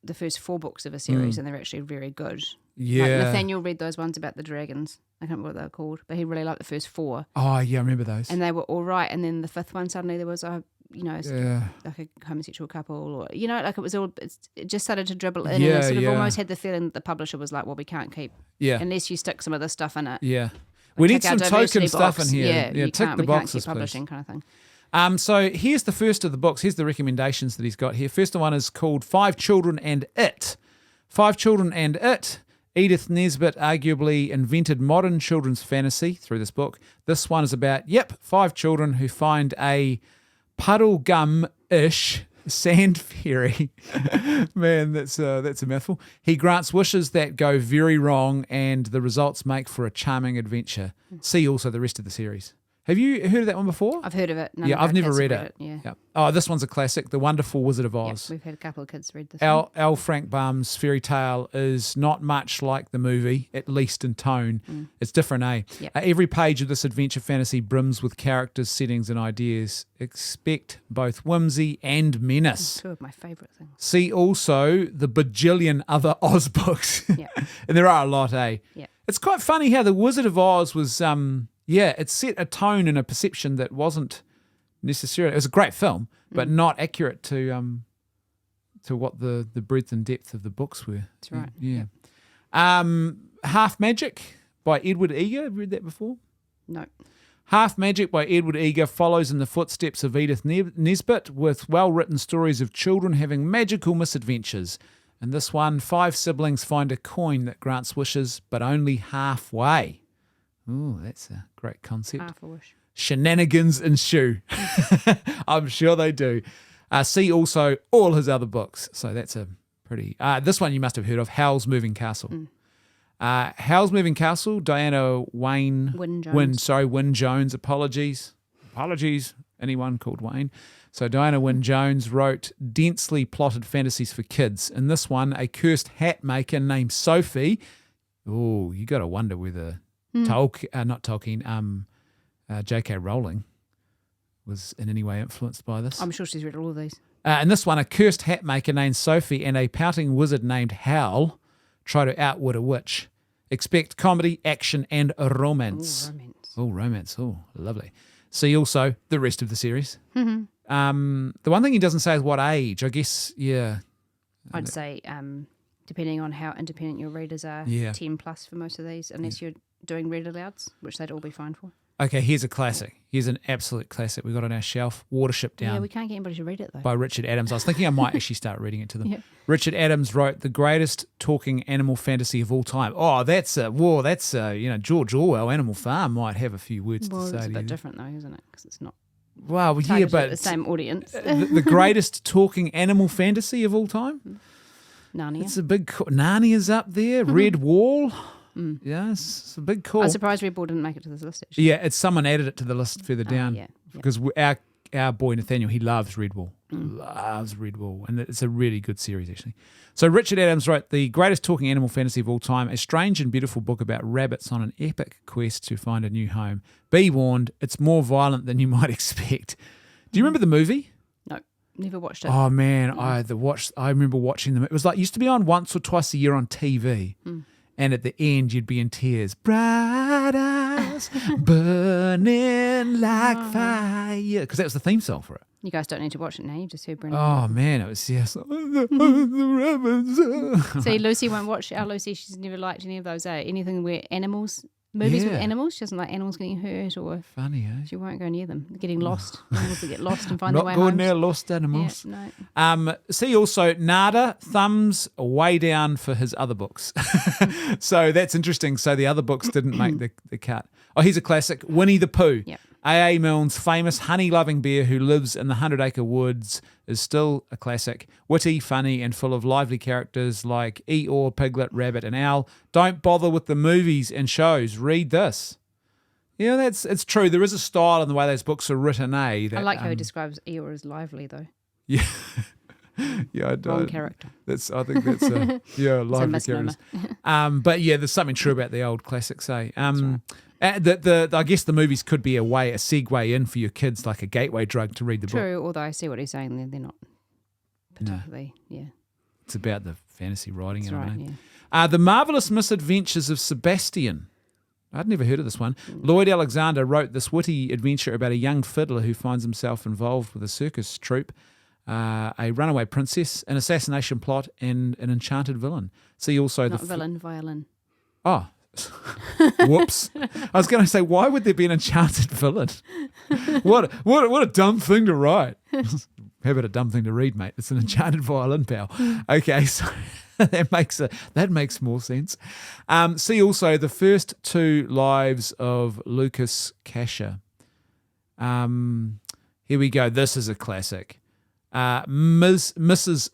the first 4 books of a series and they're actually very good. Yeah. Like Nathaniel read those ones about the dragons. I can't remember what they were called, but he really liked the first 4. Oh, yeah, I remember those. And they were all right. And then the 5th one, suddenly there was like a homosexual couple, or like it just started to dribble in, and it sort of almost had the feeling that the publisher was like, well, we can't keep unless you stick some of this stuff in it. Yeah, we need some token stuff in here. Yeah, tick the boxes, we can't keep publishing, kind of thing. So here's the first of the books. Here's the recommendations that he's got here. First one is called 5 Children and It. 5 Children and It. Edith Nesbit arguably invented modern children's fantasy through this book. This one is about 5 children who find a puddle gum-ish sand fairy. Man, that's a mouthful. He grants wishes that go very wrong, and the results make for a charming adventure. See also the rest of the series. Have you heard of that one before? I've heard of it. I've never read it. Yeah. Oh, this one's a classic, The Wonderful Wizard of Oz. We've had a couple of kids read this one. L. Frank Baum's fairy tale is not much like the movie, at least in tone. It's different, eh? Yep. Every page of this adventure fantasy brims with characters, settings, and ideas. Expect both whimsy and menace. 2 of my favourite things. See also the bajillion other Oz books. Yep. And there are a lot, eh? Yep. It's quite funny how The Wizard of Oz was... it set a tone and a perception that wasn't necessarily... It was a great film, but not accurate to what the breadth and depth of the books were. That's right. Yeah. Half Magic by Edward Eger. Have you read that before? No. Half Magic by Edward Eger follows in the footsteps of Edith Nesbit with well-written stories of children having magical misadventures. In this one, 5 siblings find a coin that grants wishes, but only halfway. Ooh, that's a great concept. Half a wish. Shenanigans ensue. I'm sure they do. See also all his other books. So that's a pretty... this one you must have heard of, Howl's Moving Castle. Howl's Moving Castle, Diana Wynne Jones. Apologies, anyone called Wayne. So Diana Wynne Jones wrote densely plotted fantasies for kids. In this one, a cursed hat maker named Sophie. Oh, you got to wonder whether... J.K. Rowling was in any way influenced by this. I'm sure she's read all of these. In this one, a cursed hat maker named Sophie and a pouting wizard named Howl try to outwit a witch. Expect comedy, action, and romance. Oh, romance. Oh, lovely. See also the rest of the series. Mm-hmm. The one thing he doesn't say is what age. I guess, I'd say depending on how independent your readers are, 10 plus for most of these, unless you're doing read alouds, which they'd all be fine for. Okay, here's a classic. Here's an absolute classic we got on our shelf, Watership Down. Yeah, we can't get anybody to read it, though. By Richard Adams. I was thinking I might actually start reading it to them. Yeah. Richard Adams wrote the greatest talking animal fantasy of all time. Oh, that's George Orwell, Animal Farm, might have a few words to say. It's a to bit you. different, though, isn't it? Because it's not... Well, yeah, but... the same audience. the greatest talking animal fantasy of all time? Narnia. It's a big... Narnia's up there. Red Wall... Yes, it's a big call. I'm surprised Red Bull didn't make it to this list, actually. Yeah, it's someone added it to the list further down. Because our boy Nathaniel, he loves Red Bull. Loves Red Bull. And it's a really good series, actually. So Richard Adams wrote the greatest talking animal fantasy of all time, a strange and beautiful book about rabbits on an epic quest to find a new home. Be warned, it's more violent than you might expect. Do you remember the movie? No, never watched it. Oh, man, I remember watching them. It was like, used to be on once or twice a year on TV. And at the end, you'd be in tears. Bright eyes burning like fire. Because that was the theme song for it. You guys don't need to watch it now. You just heard Brendan. Oh, man. It was, yes. See, Lucy won't watch. Our Lucy, she's never liked any of those. Anything where animals movies with animals. She doesn't like animals getting hurt or... Funny, eh? She won't go near them. Getting lost. Animals that get lost and find their way Not home. good near lost animals. Yeah, no. See also, Nada, thumbs way down for his other books. So that's interesting. So the other books didn't make the cut. Oh, here's a classic, Winnie the Pooh. Yep. A.A. Milne's famous honey-loving bear who lives in the 100-acre woods is still a classic. Witty, funny, and full of lively characters like Eeyore, Piglet, Rabbit, and Owl. Don't bother with the movies and shows. Read this. Yeah, it's true. There is a style in the way those books are written, eh? That, I like how he describes Eeyore as lively, though. Yeah. Yeah, I don't. Wrong character. I think that's lively characters. But yeah, there's something true about the old classics, eh? Right. I guess the movies could be a segue in for your kids, like a gateway drug to read the book. True, although I see what he's saying. They're not particularly, It's about the fantasy writing. That's right, yeah. The Marvelous Misadventures of Sebastian. I'd never heard of this one. Lloyd Alexander wrote this witty adventure about a young fiddler who finds himself involved with a circus troupe, a runaway princess, an assassination plot, and an enchanted villain. See also violin. Oh, whoops! I was going to say, why would there be an enchanted villain? What a dumb thing to write. How about a dumb thing to read, mate? It's an enchanted violin, pal. Okay, so that makes more sense. See also the first two lives of Lucas Casher. Here we go. This is a classic. Mrs.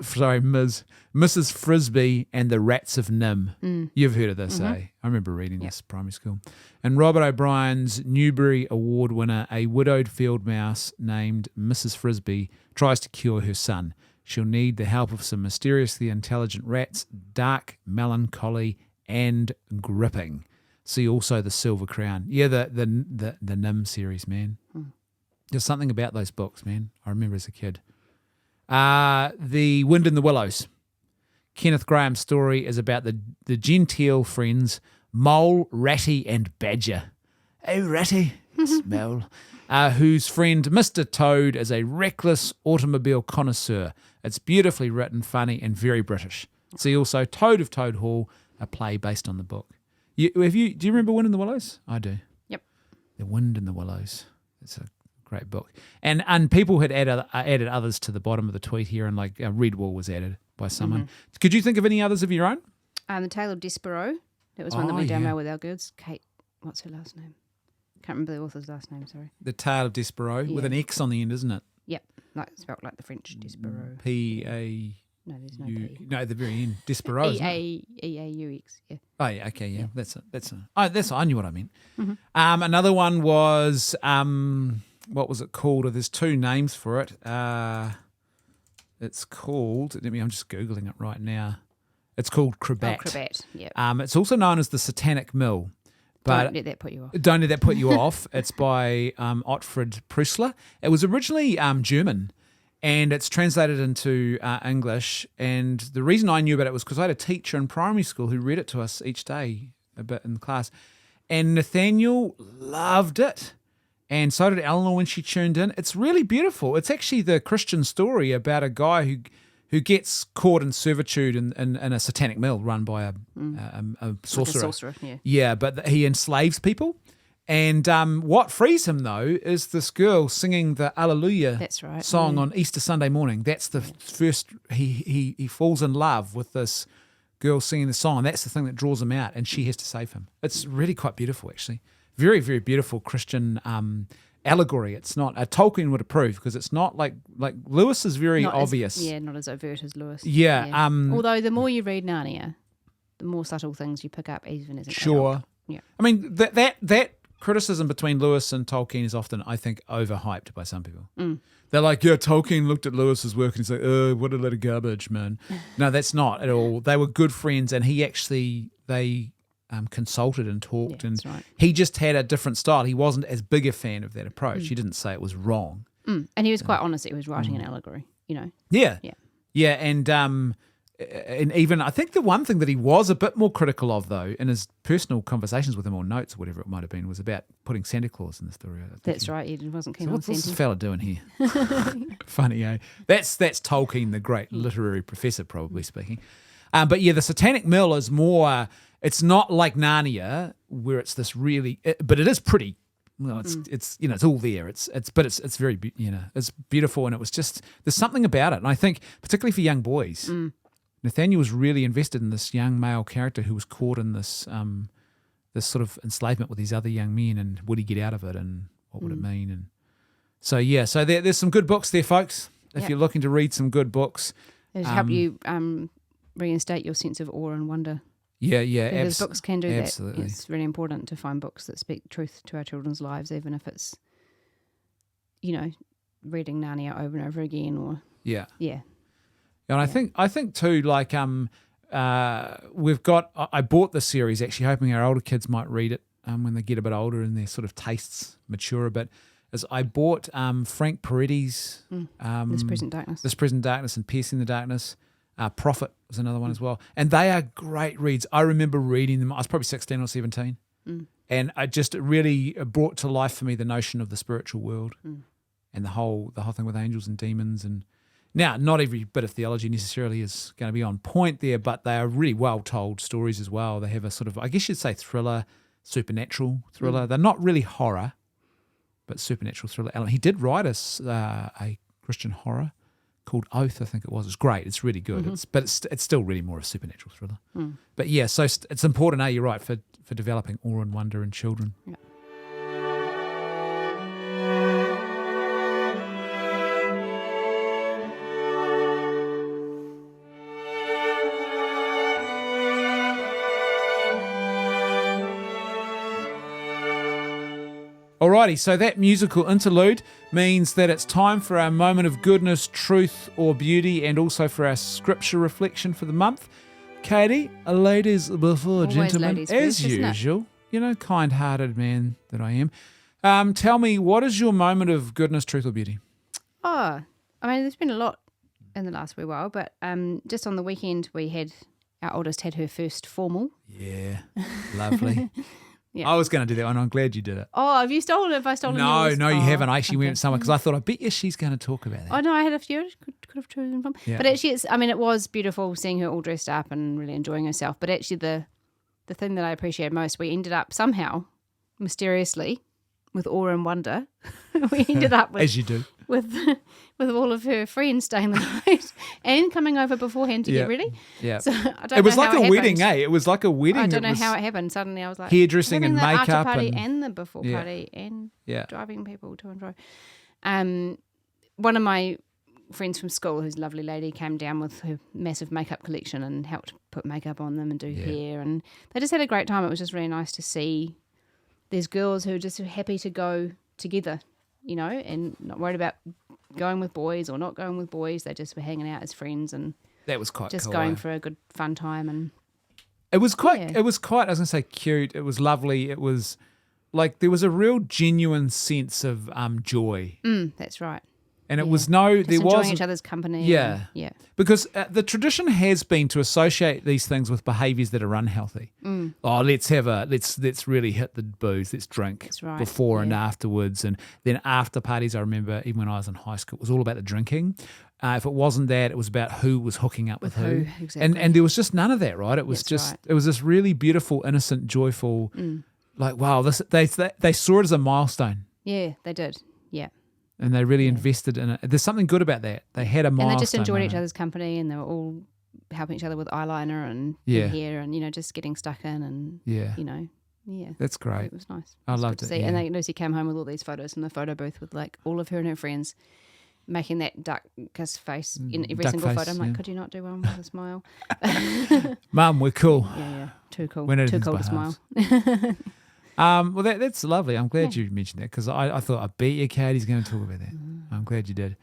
Frisbee and the Rats of Nym. You've heard of this, eh? I remember reading this primary school. And Robert O'Brien's Newbery Award winner, a widowed field mouse named Mrs. Frisbee, tries to cure her son. She'll need the help of some mysteriously intelligent rats, dark, melancholy, and gripping. See also the Silver Crown. Yeah, the Nym series, man. There's something about those books, man. I remember as a kid. The Wind in the Willows. Kenneth Graham's story is about the genteel friends Mole, Ratty, and Badger. Oh, Ratty, smell. Whose friend Mr. Toad is a reckless automobile connoisseur. It's beautifully written, funny, and very British. See also Toad of Toad Hall, a play based on the book. Do you remember Wind in the Willows? I do. Yep. The Wind in the Willows. It's a great book. And people had added others to the bottom of the tweet here, and like Redwall was added by someone. Could you think of any others of your own? The Tale of 𝗔𝗡𝗦𝗢. That was one that went down well with our girls. Kate, what's her last name? Can't remember the author's last name, sorry. The Tale of 𝗔𝗡𝗦𝗢 with an X on the end, isn't it? Yep. Like spelled like the French 𝗔𝗡𝗦𝗢. P-A... No, there's no P. No, at the very end. 𝗔𝗡𝗦𝗢. E-A-U-X, yeah. Oh, yeah, okay, yeah. I knew what I meant. Another one was, what was it called? There's two names for it. It's called, I'm just Googling it right now. It's called 𝗙bat. Oh, 𝗙𝗏bat, yeah. It's also known as the Satanic Mill. But don't let that put you off. Don't let that put you off. It's by Ottfried Preussler. It was originally German, and it's translated into English. And the reason I knew about it was because I had a teacher in primary school who read it to us each day a bit in class. And Nathaniel loved it. And so did Eleanor when she tuned in. It's really beautiful. It's actually the Christian story about a guy who gets caught in servitude in a satanic mill run by a sorcerer. Like a sorcerer, yeah. Yeah, but he enslaves people. And what frees him, though, is this girl singing the Alleluia song on Easter Sunday morning. That's the first, he falls in love with this girl singing the song, and that's the thing that draws him out, and she has to save him. It's really quite beautiful, actually. Very, very beautiful Christian allegory. It's not Tolkien would approve because it's not like Lewis is very obvious. Not as overt as Lewis. Yeah. Although the more you read Narnia, the more subtle things you pick up, even as an adult. Yeah. I mean that criticism between Lewis and Tolkien is often, I think, overhyped by some people. They're like, yeah, Tolkien looked at Lewis's work and he's like, what a lot of garbage, man. No, that's not at all. They were good friends, and they consulted and talked, and he just had a different style. He wasn't as big a fan of that approach. He didn't say it was wrong. And he was quite honest that he was writing an allegory, Yeah, and even I think the one thing that he was a bit more critical of, though, in his personal conversations with him or notes or whatever it might have been, was about putting Santa Claus in the story. That's right. He wasn't keen on What's Santa. this fella doing here? Funny, eh? That's Tolkien, the great literary professor, probably speaking. But yeah, the Satanic Mill is more. It's not like Narnia where it's this really, but it is pretty. Well, it's it's all there. It's very it's beautiful, and it was just there's something about it, and I think particularly for young boys, Nathaniel was really invested in this young male character who was caught in this this sort of enslavement with these other young men, and would he get out of it, and what would it mean, and so there's some good books there, folks. If you're looking to read some good books, it'll help you reinstate your sense of awe and wonder. Yeah, because books can do absolutely. that. It's really important to find books that speak truth to our children's lives, even if it's, reading Narnia over and over again, or And I think too, like we've got. I bought this series actually, hoping our older kids might read it when they get a bit older and their sort of tastes mature a bit. Is I bought Frank Peretti's This Present Darkness and Piercing the Darkness. Prophet was another one as well. And they are great reads. I remember reading them. I was probably 16 or 17. And it just really brought to life for me the notion of the spiritual world and the whole thing with angels and demons. And now, not every bit of theology necessarily is going to be on point there, but they are really well told stories as well. They have a sort of, I guess you'd say thriller, supernatural thriller. They're not really horror, but supernatural thriller element. He did write a Christian horror called Oath, I think it was. It's great. It's really good. But it's still really more a supernatural thriller. But yeah, so it's important, you're right, for developing awe and wonder in children. Yeah. Alrighty, so that musical interlude means that it's time for our moment of goodness, truth, or beauty, and also for our scripture reflection for the month. Katie, ladies before Always gentlemen, ladies as first, usual, kind-hearted man that I am. Tell me, what is your moment of goodness, truth, or beauty? Oh, I mean, there's been a lot in the last wee while, but just on the weekend our oldest had her first formal. Yeah, lovely. Yeah. I was going to do that one. I'm glad you did it. Oh, have you stolen it? Have I stolen yours? No, you haven't. I actually went somewhere because I thought, I bet you she's going to talk about that. Oh, no, I had a few. Could have chosen from. Yeah. But actually, it was beautiful seeing her all dressed up and really enjoying herself. But actually, the thing that I appreciated most, we ended up somehow, mysteriously, with awe and wonder, we ended up with... As you do. With all of her friends staying the night and coming over beforehand to get ready. Yeah. So I don't it was know like how a wedding, happened. It was like a wedding. I don't know how it happened. Suddenly I was like hairdressing and the makeup after party and the before party and driving people to and fro. One of my friends from school, who's a lovely lady, came down with her massive makeup collection and helped put makeup on them and do hair, and they just had a great time. It was just really nice to see these girls who are just happy to go together, and not worried about going with boys or not going with boys. They just were hanging out as friends and that was quite just cool, going for a good fun time. And it was quite I was going to say cute. It was lovely. It was like there was a real genuine sense of joy. That's right. And it was just there enjoying was each other's company. Yeah. Yeah. Because the tradition has been to associate these things with behaviours that are unhealthy. Oh, let's really hit the booze, let's drink. That's right. Before and afterwards. And then after parties, I remember even when I was in high school, it was all about the drinking. If it wasn't that, it was about who was hooking up with who. Exactly. And there was just none of that, right? It was it was this really beautiful, innocent, joyful, like, wow, they saw it as a milestone. Yeah, they did. Yeah. And they really invested in it. There's something good about that. They had a milestone. And they just enjoyed each other's company, and they were all helping each other with eyeliner and hair and, just getting stuck in and, That's great. It was nice. I loved it. See. Yeah. And Lucy came home with all these photos from the photo booth with like all of her and her friends making that duck-kiss face in every single photo. I'm like, could you not do one with a smile? Mum, we're cool. Yeah. Too cool. Too cool to smile. Well, that's lovely. I'm glad you mentioned that because I thought, I bet you Katie's going to talk about that. I'm glad you did.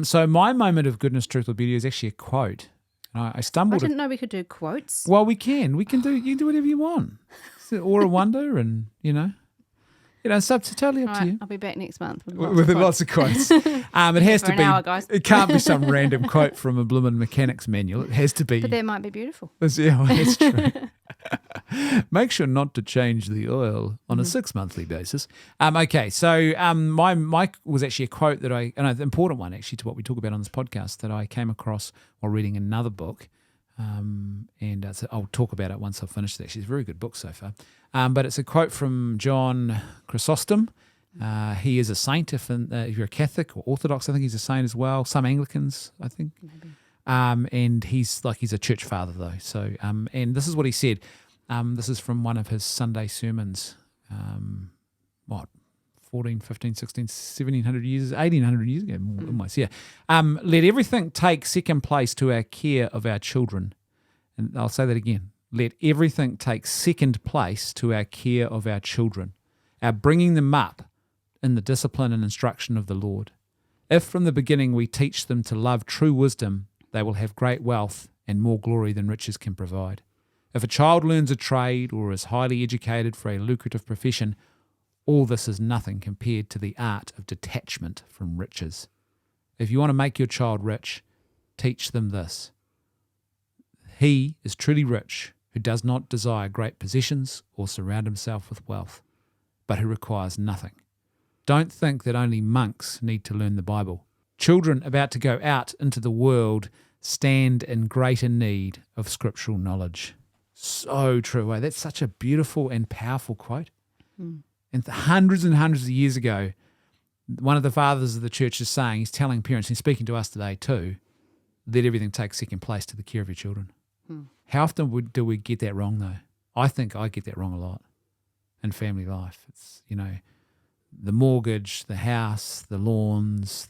So my moment of goodness, truth, or beauty is actually a quote. I stumbled. I didn't know we could do quotes. Well, we can. You can do whatever you want. It's awe and wonder, and it's totally up to you. I'll be back next month with lots of quotes. It has to be. Hour, guys. It can't be some random quote from a bloomin' mechanics manual. It has to be. But that might be beautiful. That's true. Make sure not to change the oil on a 6-monthly basis. Okay, so my was actually a quote that an important one actually to what we talk about on this podcast that I came across while reading another book. I'll talk about it once I've finished it. Actually, it's a very good book so far. But it's a quote from John Chrysostom. He is a saint if you're a Catholic or Orthodox. I think he's a saint as well. Some Anglicans, I think. Maybe. And he's a church father though. So and this is what he said. This is from one of his Sunday sermons. 14, 15, 16, 1700 years, 1800 years ago, almost, yeah. Let everything take second place to our care of our children. And I'll say that again. Let everything take second place to our care of our children, our bringing them up in the discipline and instruction of the Lord. If from the beginning we teach them to love true wisdom, they will have great wealth and more glory than riches can provide. If a child learns a trade or is highly educated for a lucrative profession, all this is nothing compared to the art of detachment from riches. If you want to make your child rich, teach them this. He is truly rich who does not desire great possessions or surround himself with wealth, but who requires nothing. Don't think that only monks need to learn the Bible. Children about to go out into the world stand in greater need of scriptural knowledge. So true. That's such a beautiful and powerful quote. And hundreds of years ago, one of the fathers of the church is saying, he's telling parents, he's speaking to us today too, let everything take second place to the care of your children. How often do we get that wrong though? I think I get that wrong a lot in family life. It's, the mortgage, the house, the lawns,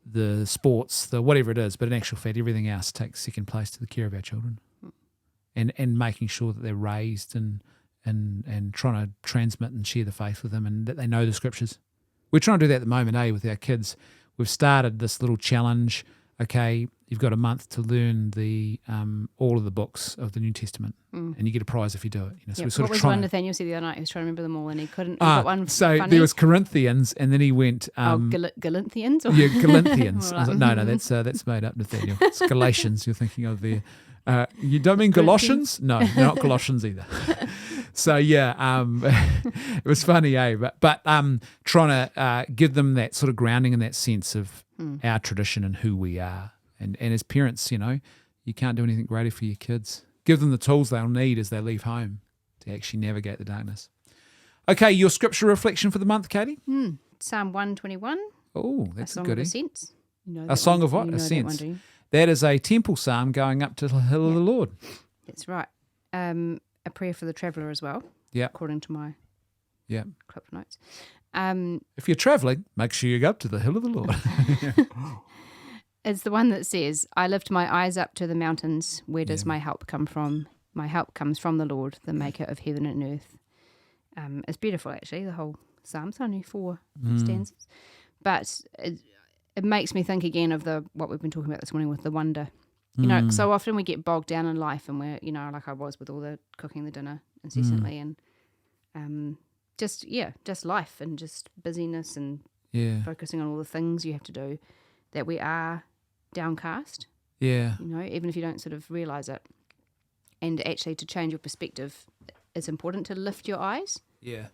the sports, the whatever it is, but in actual fact, everything else takes second place to the care of our children. And making sure that they're raised and trying to transmit and share the faith with them and that they know the scriptures. We're trying to do that at the moment, with our kids. We've started this little challenge. Okay, you've got a month to learn all of the books of the New Testament, and you get a prize if you do it. So we're sort what was one Nathaniel said the other night? He was trying to remember them all, and he couldn't. He got one so funny. There was Corinthians, and then he went. Galinthians? Or? Yeah, Galinthians. I was like, no, that's made up, Nathaniel. It's Galatians. You're thinking of there. You don't mean Colossians? No, they're not Colossians either. So it was funny, But trying to give them that sort of grounding and that sense of our tradition and who we are. And as parents, you can't do anything greater for your kids. Give them the tools they'll need as they leave home to actually navigate the darkness. Okay, your scripture reflection for the month, Katie? Psalm 121. Oh, that's a goodie. A Song of Ascents. A song of what? Ascents. That is a temple psalm going up to the hill of the Lord. That's right. A prayer for the traveller as well. Yeah. According to my clip notes. If you're travelling, make sure you go up to the hill of the Lord. It's the one that says, I lift my eyes up to the mountains. Where does my help come from? My help comes from the Lord, the maker of heaven and earth. It's beautiful, actually, the whole psalm. It's only 4 stanzas. But it makes me think again of what we've been talking about this morning with the wonder. So often we get bogged down in life and we're, like I was with all the cooking the dinner incessantly and just life and just busyness and focusing on all the things you have to do, that we are downcast. Yeah. Even if you don't sort of realise it. And actually to change your perspective, it's important to lift your eyes. Yeah.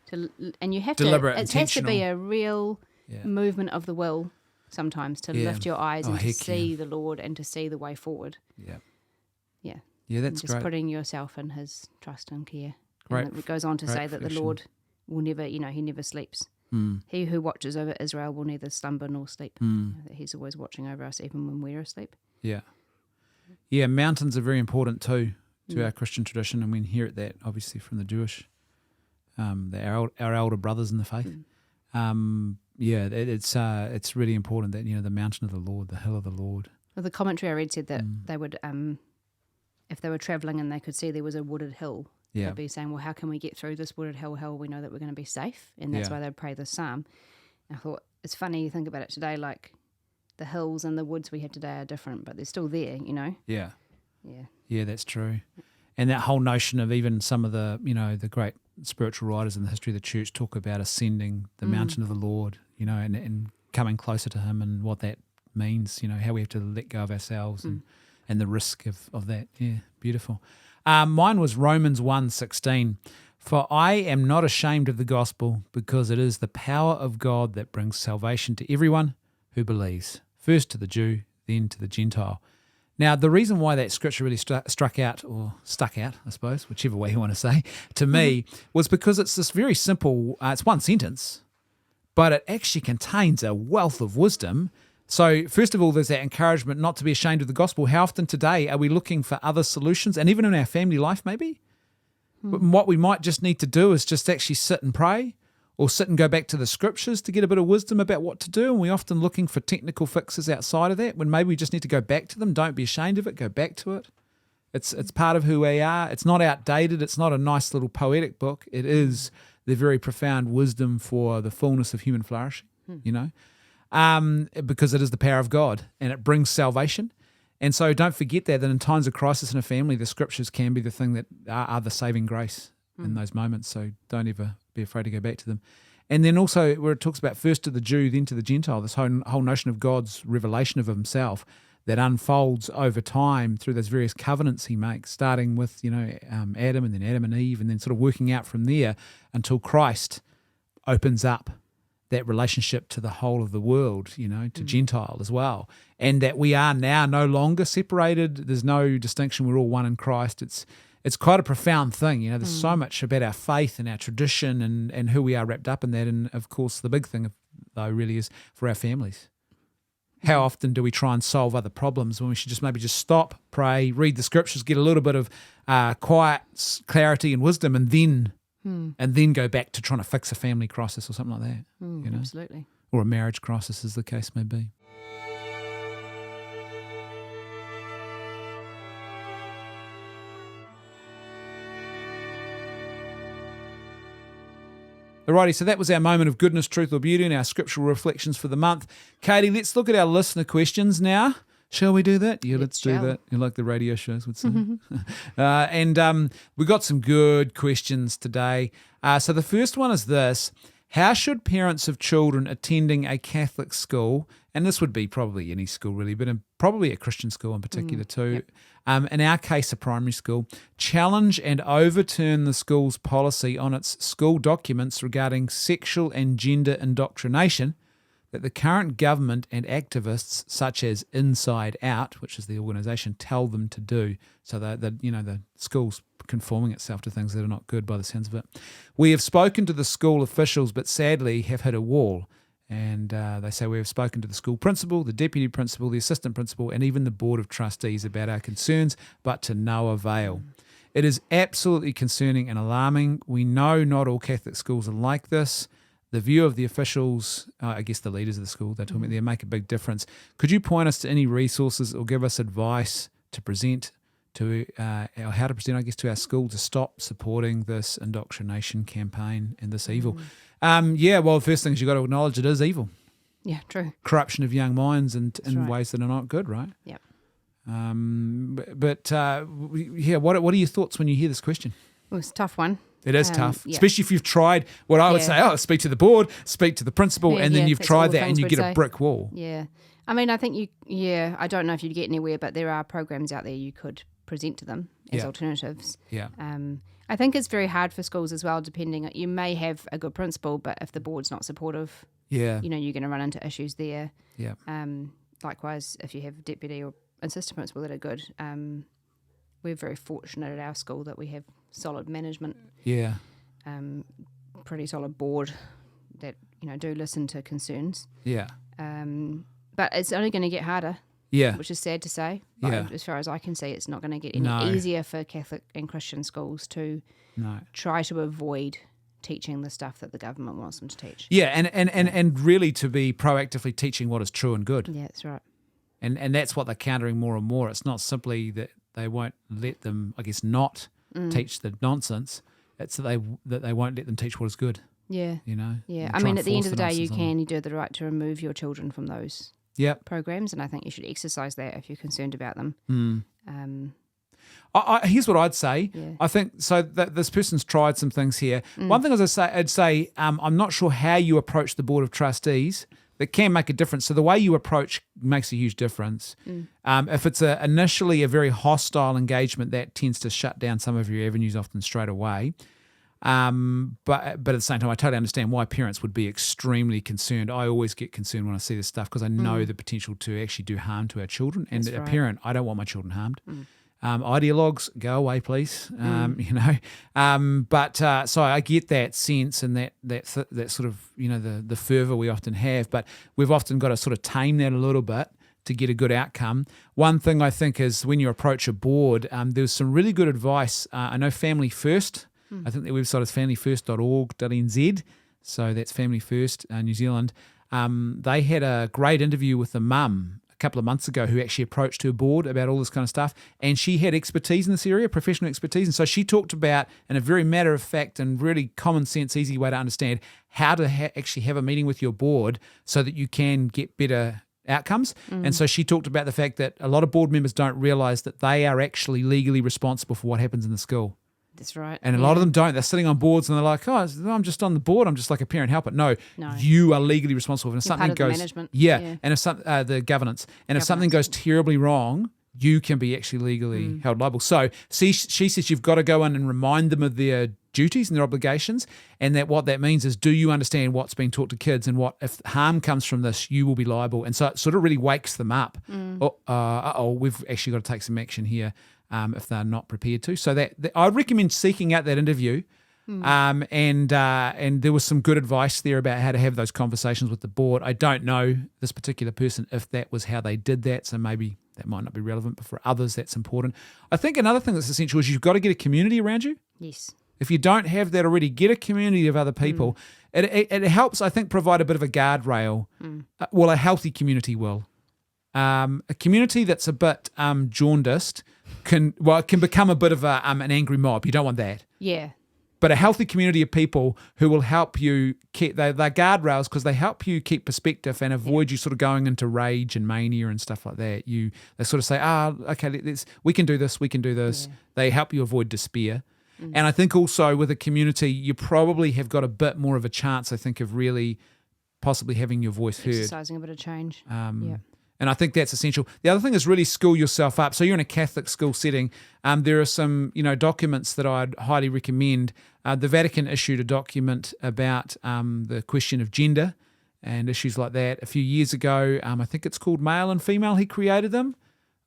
And you have Deliberate, it has to be a real movement of the will sometimes to lift your eyes and to see the Lord and to see the way forward. Yeah. Yeah. Yeah, that's just great. Putting yourself in his trust and care. Great. And it goes on to say that the Lord will never, he never sleeps. He who watches over Israel will neither slumber nor sleep. That he's always watching over us even when we're asleep. Yeah. Yeah, mountains are very important too to our Christian tradition, and we inherit that obviously from the Jewish, our elder brothers in the faith. It's really important that the mountain of the Lord, the hill of the Lord. Well, the commentary I read said that they would, if they were travelling and they could see there was a wooded hill, they'd be saying, well, how can we get through this wooded hill? How will we know that we're going to be safe? And that's why they'd pray this psalm. And I thought, it's funny you think about it today, like the hills and the woods we have today are different, but they're still there, Yeah. Yeah. Yeah, that's true. And that whole notion of even some of the, the great spiritual writers in the history of the church talk about ascending the mountain of the Lord, and coming closer to him and what that means, how we have to let go of ourselves and the risk of that. Yeah, beautiful. Mine was Romans 1:16. For I am not ashamed of the gospel, because it is the power of God that brings salvation to everyone who believes, first to the Jew, then to the Gentile. Now, the reason why that scripture really stuck out, I suppose, whichever way you want to say, to me, was because it's this very simple, it's one sentence, but it actually contains a wealth of wisdom. So first of all, there's that encouragement not to be ashamed of the gospel. How often today are we looking for other solutions? And even in our family life, maybe, but what we might just need to do is just actually sit and pray, or sit and go back to the scriptures to get a bit of wisdom about what to do. And we're often looking for technical fixes outside of that, when maybe we just need to go back to them. Don't be ashamed of it. Go back to it. It's part of who we are. It's not outdated. It's not a nice little poetic book. It is the very profound wisdom for the fullness of human flourishing, because it is the power of God and it brings salvation. And so don't forget that in times of crisis in a family, the scriptures can be the thing that are the saving grace in those moments. So don't ever be afraid to go back to them. And then also where it talks about first to the Jew, then to the Gentile, this whole notion of God's revelation of himself that unfolds over time through those various covenants he makes, starting with, Adam, and then Adam and Eve, and then sort of working out from there until Christ opens up that relationship to the whole of the world, to Gentile as well. And that we are now no longer separated. There's no distinction. We're all one in Christ. It's quite a profound thing. There's so much about our faith and our tradition and who we are wrapped up in that. And, of course, the big thing, though, really is for our families. How often do we try and solve other problems when we should maybe just stop, pray, read the scriptures, get a little bit of quiet clarity and wisdom, and then go back to trying to fix a family crisis or something like that. Absolutely. Or a marriage crisis, as the case may be. Alrighty, so that was our moment of goodness, truth or beauty and our scriptural reflections for the month. Katie, let's look at our listener questions now. Shall we do that? Yeah, let's do that. You like the radio shows would say. And we got some good questions today. So the first one is this. How should parents of children attending a Catholic school, and this would be probably any school really, but probably a Christian school in particular too, in our case a primary school, challenge and overturn the school's policy on its school documents regarding sexual and gender indoctrination that the current government and activists such as Inside Out, which is the organisation, tell them to do. So that the school's conforming itself to things that are not good by the sounds of it. We have spoken to the school officials, but sadly have hit a wall. And they say we have spoken to the school principal, the deputy principal, the assistant principal, and even the board of trustees about our concerns, but to no avail. It is absolutely concerning and alarming. We know not all Catholic schools are like this. The view of the officials, I guess the leaders of the school, they told me they make a big difference. Could you point us to any resources or give us advice to present to how to present, I guess, to our school to stop supporting this indoctrination campaign and this evil? Well, the first thing is you've got to acknowledge it is evil. Yeah, true. Corruption of young minds and in ways that are not good, right? Yep. What are your thoughts when you hear this question? Well, it's a tough one. It is tough, especially if you've tried what I would say, speak to the board, speak to the principal, and then you've tried that and you get a brick wall. Yeah. I mean, I think I don't know if you'd get anywhere, but there are programs out there you could present to them as alternatives. Yeah. I think it's very hard for schools as well, you may have a good principal, but if the board's not supportive, you're going to run into issues there. Yeah. Likewise, if you have a deputy or assistant principal that are good, we're very fortunate at our school that we have solid management. Yeah. Pretty solid board that, do listen to concerns. Yeah. But it's only going to get harder. Yeah. Which is sad to say. But as far as I can see, it's not going to get any easier for Catholic and Christian schools to try to avoid teaching the stuff that the government wants them to teach. Yeah, and really to be proactively teaching what is true and good. Yeah, that's right. And that's what they're countering more and more. It's not simply that they won't let them, I guess, not teach the nonsense. It's that they won't let them teach what is good. Yeah. Yeah. I mean, at the end of the day, you do the right to remove your children from those programs, and I think you should exercise that if you're concerned about them. Here's what I'd say. Yeah. I think so that this person's tried some things here. One thing I'd say I'm not sure how you approach the board of trustees. That can make a difference. So the way you approach makes a huge difference. If it's initially a very hostile engagement, that tends to shut down some of your avenues often straight away. But at the same time, I totally understand why parents would be extremely concerned. I always get concerned when I see this stuff because I know the potential to actually do harm to our children. And a parent, I don't want my children harmed. Ideologues, go away, please. You know, but so I get that sense and that sort of, you know, the fervor we often have, but we've often got to sort of tame that a little bit to get a good outcome. One thing I think is when you approach a board, there's some really good advice. I know Family First. I think their website is familyfirst.org.nz. So that's Family First New Zealand. They had a great interview with the mum a couple of months ago who actually approached her board about all this kind of stuff. And she had expertise in this area, professional expertise. And so she talked about, in a very matter of fact and really common sense, easy way to understand, how to actually have a meeting with your board so that you can get better outcomes. And so she talked about the fact that a lot of board members don't realise that they are actually legally responsible for what happens in the school. That's right. And a lot of them don't. They're sitting on boards and they're like, oh, I'm just on the board. I'm just like a parent helper. No, you are legally responsible. And if something goes, the management. And if the governance, and if something goes terribly wrong, you can be actually legally held liable. So she says you've got to go in and remind them of their duties and their obligations, and that what that means is, do you understand what's being taught to kids, and what if harm comes from this, you will be liable. And so it sort of really wakes them up. We've actually got to take some action here. If they're not prepared to. So that I'd recommend seeking out that interview. And there was some good advice there about how to have those conversations with the board. I don't know this particular person if that was how they did that, so maybe that might not be relevant, but for others that's important. I think another thing that's essential is you've got to get a community around you. Yes. If you don't have that already, get a community of other people. It helps, I think, provide a bit of a guardrail. Well, a healthy community will. A community that's a bit jaundiced can become a bit of an angry mob. You don't want that. Yeah. But a healthy community of people who will help you keep, they're guardrails because they help you keep perspective and avoid you sort of going into rage and mania and stuff like that. They sort of say, okay, we can do this. Yeah. They help you avoid despair. And I think also with a community, you probably have got a bit more of a chance, I think, of really possibly having your voice heard. Exercising a bit of change. And I think that's essential. The other thing is really school yourself up. So you're in a Catholic school setting. There are some, documents that I'd highly recommend. The Vatican issued a document about the question of gender and issues like that a few years ago. I think it's called Male and Female. He created them.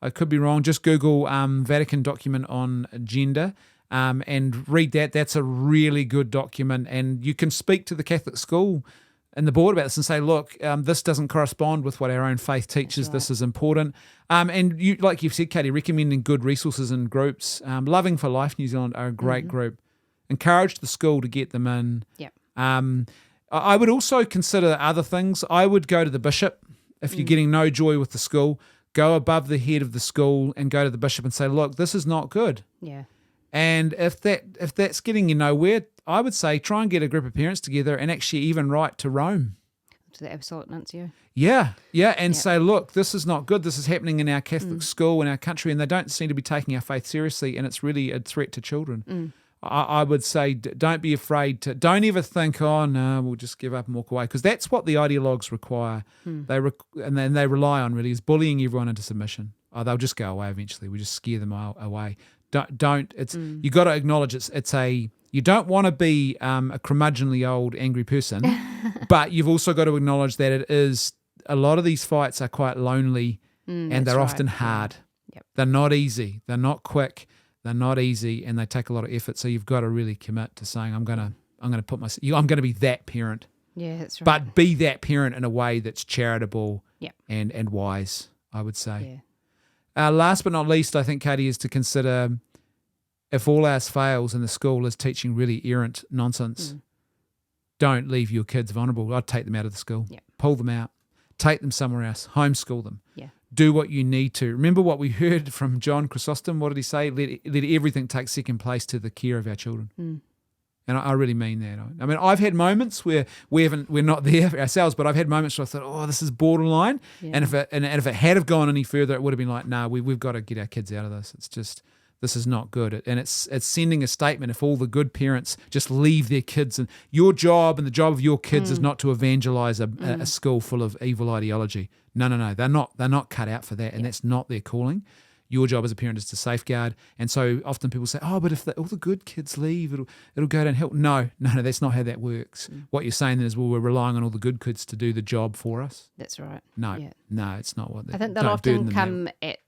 I could be wrong. Just Google Vatican document on gender and read that. That's a really good document. And you can speak to the Catholic school and the board about this and say, look, this doesn't correspond with what our own faith teaches. Right. This is important. And you, like you've said, Katie, recommending good resources and groups. Loving for Life New Zealand are a great group. Encourage the school to get them in. Yep. I would also consider other things. I would go to the bishop. If you're getting no joy with the school, go above the head of the school and go to the bishop and say, look, this is not good. Yeah. And if that's getting you nowhere, I would say try and get a group of parents together and actually even write to Rome. To the Absolute Nuncio. Yeah, and say, look, this is not good. This is happening in our Catholic school, in our country, and they don't seem to be taking our faith seriously, and it's really a threat to children. I would say don't be afraid to, don't ever think, oh, no, we'll just give up and walk away, because that's what the ideologues require. And then they rely on really is bullying everyone into submission. Oh, they'll just go away eventually. We just scare them away. You got to acknowledge you don't want to be a curmudgeonly old angry person, but you've also got to acknowledge that it is, a lot of these fights are quite lonely and they're often hard. Yep. They're not easy. They're not quick. They're not easy, and they take a lot of effort. So you've got to really commit to saying, I'm going to be that parent. Yeah, that's right. But be that parent in a way that's charitable and wise, I would say. Yeah. Last but not least, I think, Katie, is to consider, if all else fails and the school is teaching really errant nonsense, don't leave your kids vulnerable. I'd take them out of the school, pull them out, take them somewhere else, homeschool them. Yeah. Do what you need to. Remember what we heard from John Chrysostom? What did he say? Let everything take second place to the care of our children. And I really mean that. I mean, I've had moments where we're not there ourselves, but I've had moments where I thought, oh, this is borderline. Yeah. And if it had have gone any further, it would have been like, no, we've got to get our kids out of this. It's just, this is not good. And it's sending a statement if all the good parents just leave their kids. And your job and the job of your kids is not to evangelize a school full of evil ideology. No. They're not cut out for that, and that's not their calling. Your job as a parent is to safeguard. And so often people say, oh, but if all the good kids leave, it'll go downhill. No, that's not how that works. What you're saying is, well, we're relying on all the good kids to do the job for us. That's right. No, it's not what. I think they'll often come at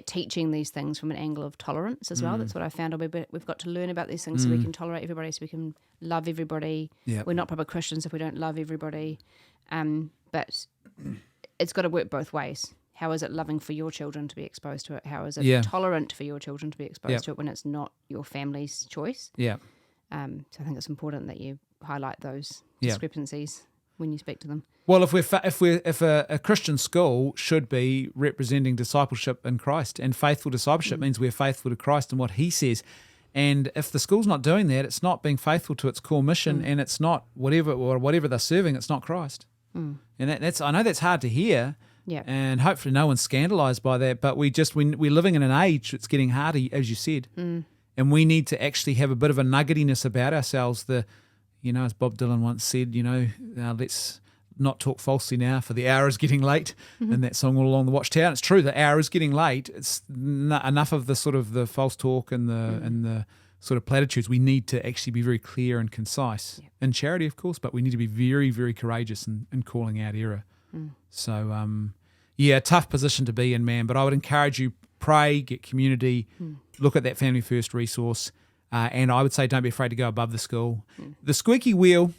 teaching these things from an angle of tolerance as well. That's what I found. We've got to learn about these things so we can tolerate everybody, so we can love everybody. Yep. We're not proper Christians if we don't love everybody. But it's got to work both ways. How is it loving for your children to be exposed to it? How is it tolerant for your children to be exposed to it when it's not your family's choice? Yeah. So I think it's important that you highlight those discrepancies when you speak to them. Well, if a Christian school should be representing discipleship in Christ, and faithful discipleship means we're faithful to Christ and what He says. And if the school's not doing that, it's not being faithful to its core mission, and it's not whatever they're serving, it's not Christ. And I know that's hard to hear. Yeah. And hopefully no one's scandalized by that, but we're living in an age that's getting harder, as you said. And we need to actually have a bit of a nuggetiness about ourselves. As Bob Dylan once said, let's not talk falsely now, for the hour is getting late. And that song All Along the Watchtower. And it's true, the hour is getting late. It's enough of the sort of the false talk and the sort of platitudes. We need to actually be very clear and concise in charity, of course, but we need to be very, very courageous in calling out error. So, tough position to be in, man. But I would encourage you, pray, get community, look at that Family First resource, and I would say don't be afraid to go above the school. The squeaky wheel,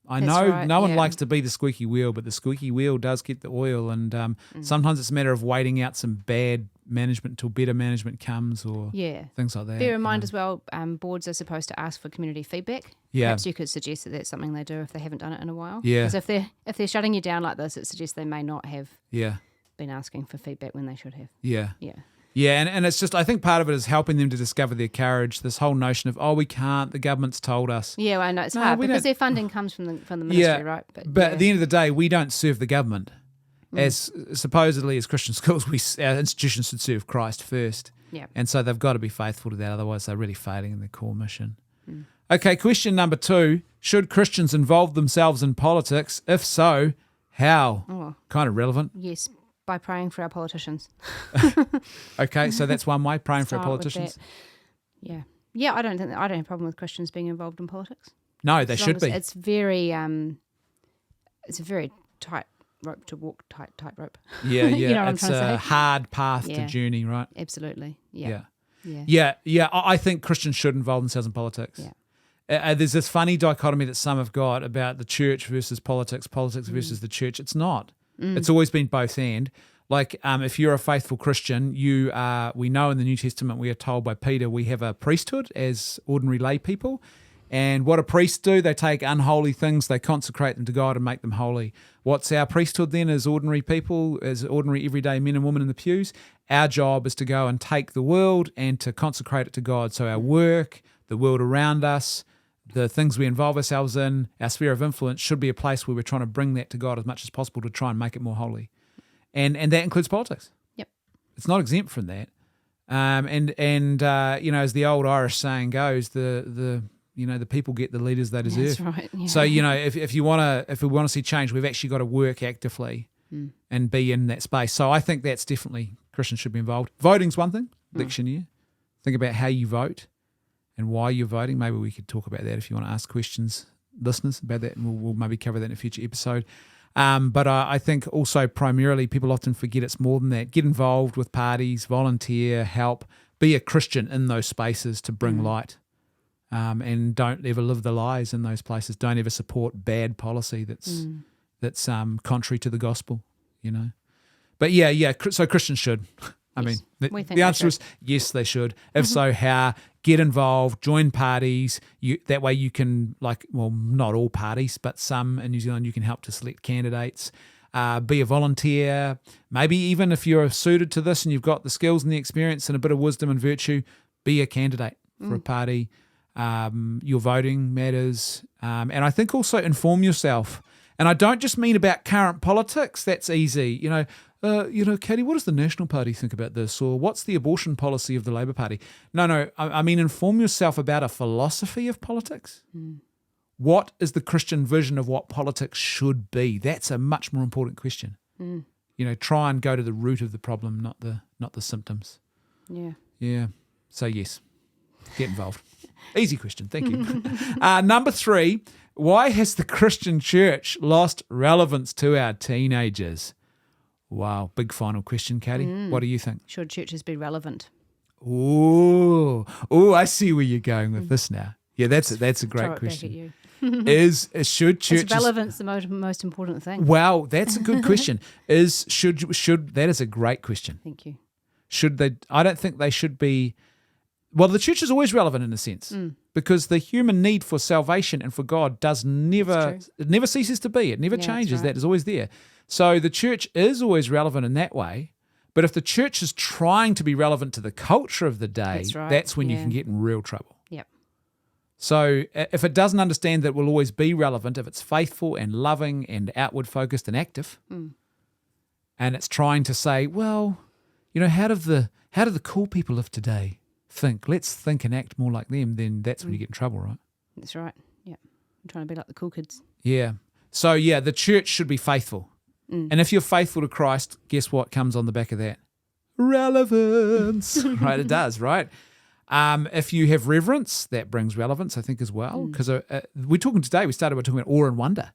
I know no one likes to be the squeaky wheel, but the squeaky wheel does get the oil, and sometimes it's a matter of waiting out some bad management until better management comes, or things like that. Bear in mind as well, boards are supposed to ask for community feedback. Perhaps you could suggest that that's something they do if they haven't done it in a while. Because if they're shutting you down like this, it suggests they may not have been asking for feedback when they should have. And it's just, I think part of it is helping them to discover their courage. This whole notion of, we can't, the government's told us. Yeah, well, I know it's hard because their funding comes from the ministry, right? But at the end of the day, we don't serve the government. As supposedly as Christian schools, our institutions should serve Christ first. And so they've got to be faithful to that, otherwise they're really failing in their core mission. Okay, question number 2. Should Christians involve themselves in politics? If so, how? Kind of relevant. Yes, by praying for our politicians. Okay, so that's one way, praying for our politicians. Yeah, I don't have a problem with Christians being involved in politics. No, they should be. It's very, it's a very tight rope to walk, tight rope. Yeah. You know what I'm it's trying to say? a hard path to journey, right? Absolutely. Yeah. I think Christians should involve themselves in politics. There's this funny dichotomy that some have got about the church versus politics versus the church. It's not. It's always been both and. Like, if you're a faithful Christian, we know in the New Testament, we are told by Peter, we have a priesthood as ordinary lay people. And what do priests do? They take unholy things, they consecrate them to God and make them holy. What's our priesthood then as ordinary people, as ordinary everyday men and women in the pews? Our job is to go and take the world and to consecrate it to God. So our work, the world around us, the things we involve ourselves in, our sphere of influence should be a place where we're trying to bring that to God as much as possible to try and make it more holy. And that includes politics. Yep. It's not exempt from that. As the old Irish saying goes, the people get the leaders they deserve. That's right. Yeah. So, if we want to see change, we've actually got to work actively and be in that space. So I think that's definitely, Christians should be involved. Voting's one thing, election year. Think about how you vote and why you're voting. Maybe we could talk about that if you want to ask questions, listeners, about that, and we'll maybe cover that in a future episode. But I think also primarily people often forget it's more than that. Get involved with parties, volunteer, help, be a Christian in those spaces to bring light. And don't ever live the lies in those places. Don't ever support bad policy that's contrary to the gospel, But so Christians should. I mean, the answer is yes, they should. If so, how? Get involved, join parties. That way you can, not all parties, but some in New Zealand, you can help to select candidates. Be a volunteer. Maybe even if you're suited to this and you've got the skills and the experience and a bit of wisdom and virtue, be a candidate for a party. Your voting matters. And I think also inform yourself. And I don't just mean about current politics. That's easy. Katie, what does the National Party think about this? Or what's the abortion policy of the Labour Party? No, I mean inform yourself about a philosophy of politics. What is the Christian vision of what politics should be? That's a much more important question. try and go to the root of the problem, not the symptoms. Yeah. Yeah. So yes, get involved. Easy question. Thank you. Number 3, why has the Christian church lost relevance to our teenagers? Wow. Big final question, Katie. What do you think? Should churches be relevant? Oh, I see where you're going with this now. Yeah, that's a great question. Should churches... Is relevance the most important thing? Well, that's a good question. That is a great question. Thank you. Should they? I don't think they should be. Well, the church is always relevant in a sense because the human need for salvation and for God never ceases to be. It never changes. Right. That is always there. So the church is always relevant in that way. But if the church is trying to be relevant to the culture of the day, that's when you can get in real trouble. Yep. So if it doesn't understand that it will always be relevant, if it's faithful and loving and outward focused and active, and it's trying to say, well, how do the cool people of today think? Let's think and act more like them. Then that's when you get in trouble, right? That's right. Yeah. I'm trying to be like the cool kids. Yeah. So the church should be faithful. And if you're faithful to Christ, guess what comes on the back of that? Relevance. Right, it does, right? If you have reverence, that brings relevance, I think, as well. Because we started by talking about awe and wonder.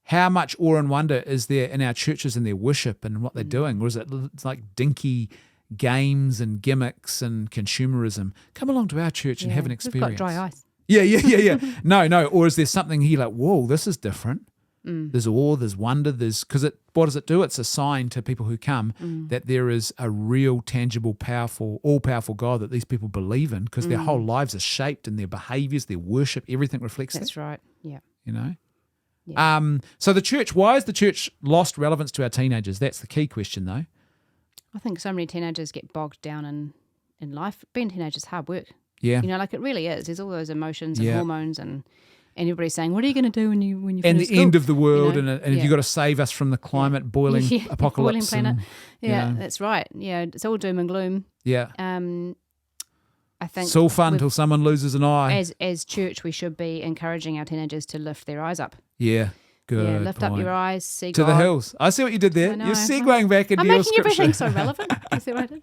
How much awe and wonder is there in our churches and their worship and what they're doing? Or is it like dinky games and gimmicks and consumerism? Come along to our church and have an experience. We've got dry ice. Yeah. No. Or is there something here like, whoa, this is different? There's awe, there's wonder, what does it do? It's a sign to people who come that there is a real, tangible, powerful, all-powerful God that these people believe in because their whole lives are shaped and their behaviours, their worship, everything reflects that. That's right, yeah. Yeah. So the church, why has the church lost relevance to our teenagers? That's the key question, though. I think so many teenagers get bogged down in life. Being a teenager is hard work. Yeah. Like it really is. There's all those emotions and hormones and everybody's saying, what are you going to do when you finish and the school? end of the world and you've got to save us from the climate boiling apocalypse. Boiling planet. That's right. Yeah, it's all doom and gloom. Yeah. I think it's all fun until someone loses an eye. As church, we should be encouraging our teenagers to lift their eyes up. Yeah. Good. Yeah, lift up your eyes, see to God. the hills. I see what you did there. You're segueing back into your scripture. I'm making everything so relevant. You see what I did?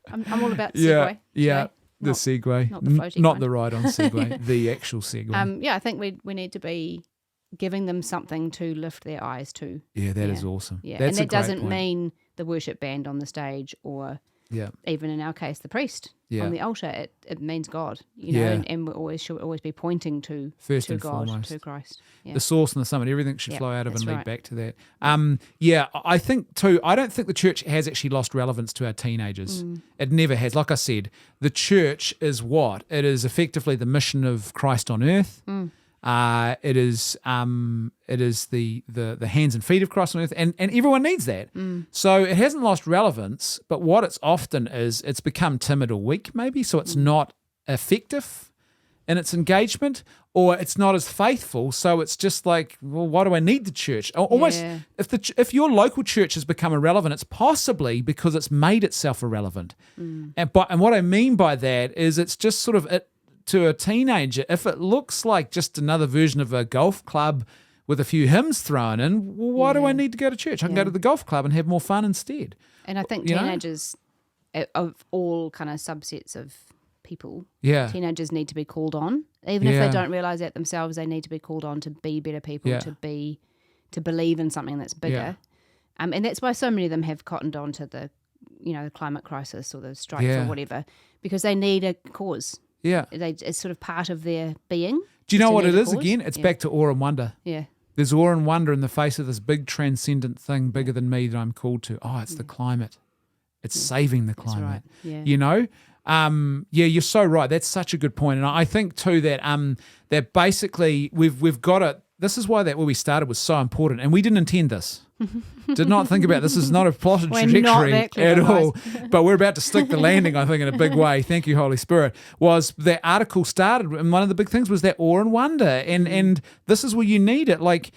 I'm all about segue. Yeah. The segue, not the floaty not the ride-on segue, the actual segue. I think we need to be giving them something to lift their eyes to. Yeah, that is awesome. Yeah, that's and that doesn't mean the worship band on the stage or even in our case the priest on the altar. It means God, and we should always be pointing to first to and God, foremost. to Christ. Yeah. The source and the summit, everything should flow out of and lead back to that. I think too, I don't think the church has actually lost relevance to our teenagers. It never has. Like I said, the church is what? It is effectively the mission of Christ on earth. It is the hands and feet of Christ on earth, and everyone needs that. So it hasn't lost relevance, but what it's often is, it's become timid or weak maybe, so it's not effective in its engagement, or it's not as faithful, so it's just like, well, why do I need the church? Almost, if your local church has become irrelevant, it's possibly because it's made itself irrelevant. And what I mean by that is it's just sort of to a teenager, if it looks like just another version of a golf club with a few hymns thrown in, well, why do I need to go to church? I can go to the golf club and have more fun instead. And I think teenagers of all kind of subsets of people, teenagers need to be called on. Even if they don't realise that themselves, they need to be called on to be better people, to believe in something that's bigger. And that's why so many of them have cottoned on to the climate crisis or the strikes or whatever, because they need a cause. Yeah. It's sort of part of their being. Do you know what it is again? It's back to awe and wonder. Yeah. There's awe and wonder in the face of this big transcendent thing bigger than me that I'm called to. Oh, it's the climate. It's saving the climate. That's right. Yeah. You're so right. That's such a good point. And I think too that basically we've got it. This is why that where we started was so important. And we didn't intend this. Did not think about this. This is not a plotted trajectory at all. But we're about to stick the landing, I think, in a big way. Thank you, Holy Spirit. Was that article started, and one of the big things was that awe and wonder. And this is where you need it. Like,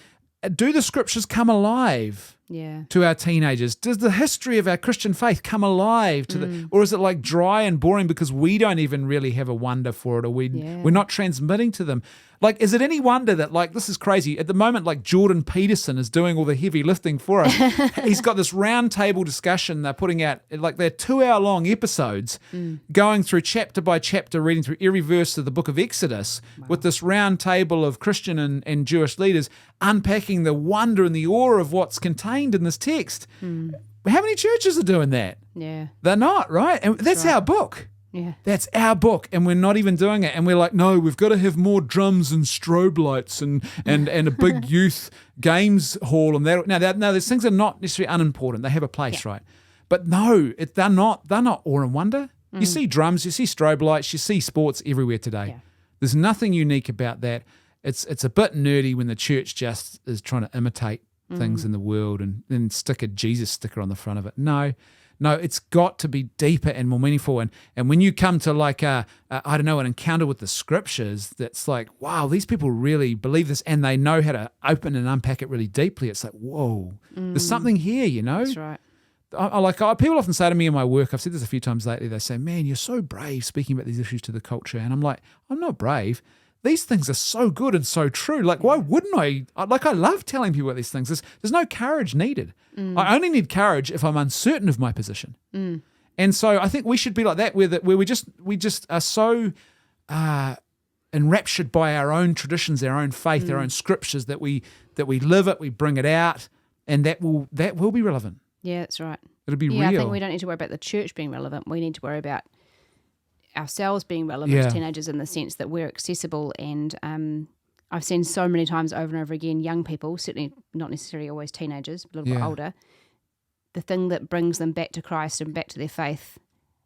do the scriptures come alive to our teenagers? Does the history of our Christian faith come alive to or is it like dry and boring because we don't even really have a wonder for it, or we're not transmitting to them? Like, is it any wonder that, like, this is crazy. At the moment, like, Jordan Peterson is doing all the heavy lifting for us. He's got this round table discussion they're putting out, like, they're 2-hour-long episodes going through chapter by chapter, reading through every verse of the book of Exodus with this round table of Christian and Jewish leaders unpacking the wonder and the awe of what's contained in this text. How many churches are doing that? Yeah. They're not, right? And that's our book. Yeah. That's our book, and we're not even doing it. And we're like, no, we've got to have more drums and strobe lights and a big youth games hall. And that. Now, these things are not necessarily unimportant. They have a place, right? But no, they're not awe and wonder. You see drums, you see strobe lights, you see sports everywhere today. Yeah. There's nothing unique about that. It's a bit nerdy when the church just is trying to imitate things in the world and then stick a Jesus sticker on the front of it. No, it's got to be deeper and more meaningful. And when you come to like an encounter with the scriptures, that's like, wow, these people really believe this and they know how to open and unpack it really deeply. It's like, whoa, there's something here, you know? That's right. People often say to me in my work, I've said this a few times lately, they say, man, you're so brave speaking about these issues to the culture. And I'm like, I'm not brave. These things are so good and so true. Like, why wouldn't I? I love telling people about these things. There's no courage needed. I only need courage if I'm uncertain of my position. And so I think we should be like that, where we just are so enraptured by our own traditions, our own faith, our own scriptures that we live it, we bring it out, and that will be relevant. Yeah, that's right. It'll be real. I think we don't need to worry about the church being relevant. We need to worry about ourselves being relevant to teenagers in the sense that we're accessible. And I've seen so many times over and over again, young people, certainly not necessarily always teenagers, a little bit older, the thing that brings them back to Christ and back to their faith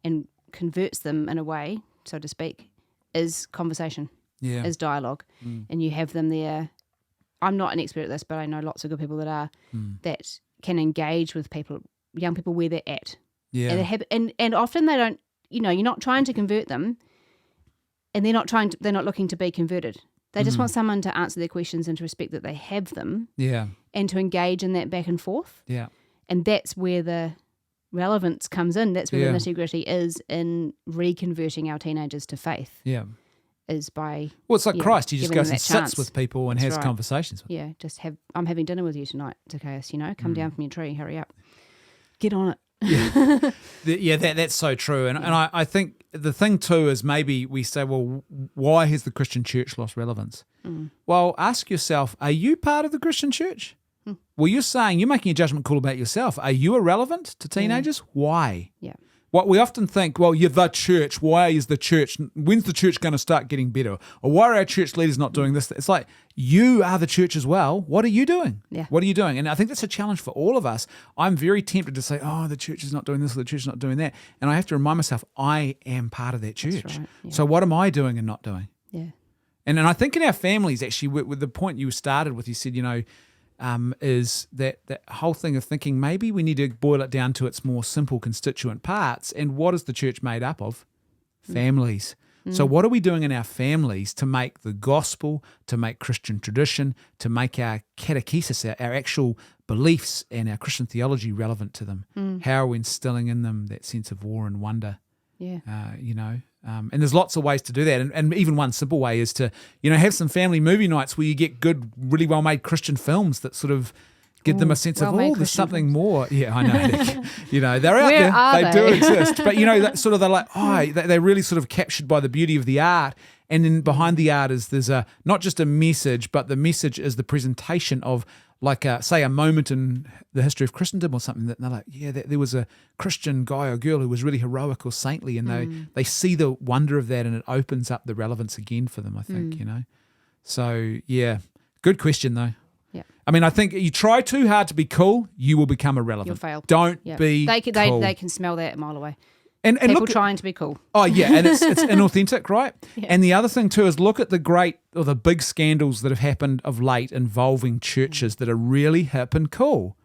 and converts them in a way, so to speak, is conversation, is dialogue. And you have them there. I'm not an expert at this, but I know lots of good people that are, that can engage with people, young people where they're at. Yeah. And often they don't, you're not trying to convert them, and they're not looking to be converted. They just want someone to answer their questions and to respect that they have them. Yeah. And to engage in that back and forth. Yeah. And that's where the relevance comes in. That's where the nitty-gritty is in reconverting our teenagers to faith. Yeah. Is by it's like Christ. He just goes and sits with people and has conversations with them. Yeah, I'm having dinner with you tonight, Zacchaeus, come down from your tree, hurry up. Get on it. That's so true. And I think the thing too is maybe we say, well, why has the Christian church lost relevance? Well, ask yourself, are you part of the Christian church? Well, you're making a judgment call about yourself. Are you irrelevant to teenagers? Why? Yeah. What we often think, well, you're the church. Why is the church? When's the church going to start getting better? Or why are our church leaders not doing this? It's like, you are the church as well. What are you doing? Yeah. What are you doing? And I think that's a challenge for all of us. I'm very tempted to say, oh, the church is not doing this, or the church is not doing that. And I have to remind myself, I am part of that church. Right. Yeah. So what am I doing and not doing? Yeah. And I think in our families, actually, with the point you started with, you said, is that whole thing of thinking maybe we need to boil it down to its more simple constituent parts. And what is the church made up of? Families. So what are we doing in our families to make the gospel, to make Christian tradition, to make our catechesis, our actual beliefs and our Christian theology relevant to them? How are we instilling in them that sense of awe and wonder? Yeah. And there's lots of ways to do that. And even one simple way is to, have some family movie nights where you get good, really well-made Christian films that sort of give them a sense of, there's something more. Yeah, I know. They're out there. They do exist. But, that sort of, they're like, they're really sort of captured by the beauty of the art. And then behind the art there's not just a message, but the message is the presentation of, like, say, a moment in the history of Christendom or something, that they're like, there was a Christian guy or girl who was really heroic or saintly, and they see the wonder of that, and it opens up the relevance again for them, I think, So, good question, though. Yeah. I mean, I think you try too hard to be cool, you will become irrelevant. You'll fail. Don't be cool. They can smell that a mile away. And people trying to be cool. Oh, yeah, and it's inauthentic, right? Yeah. And the other thing too is look at the big scandals that have happened of late involving churches that are really hip and cool.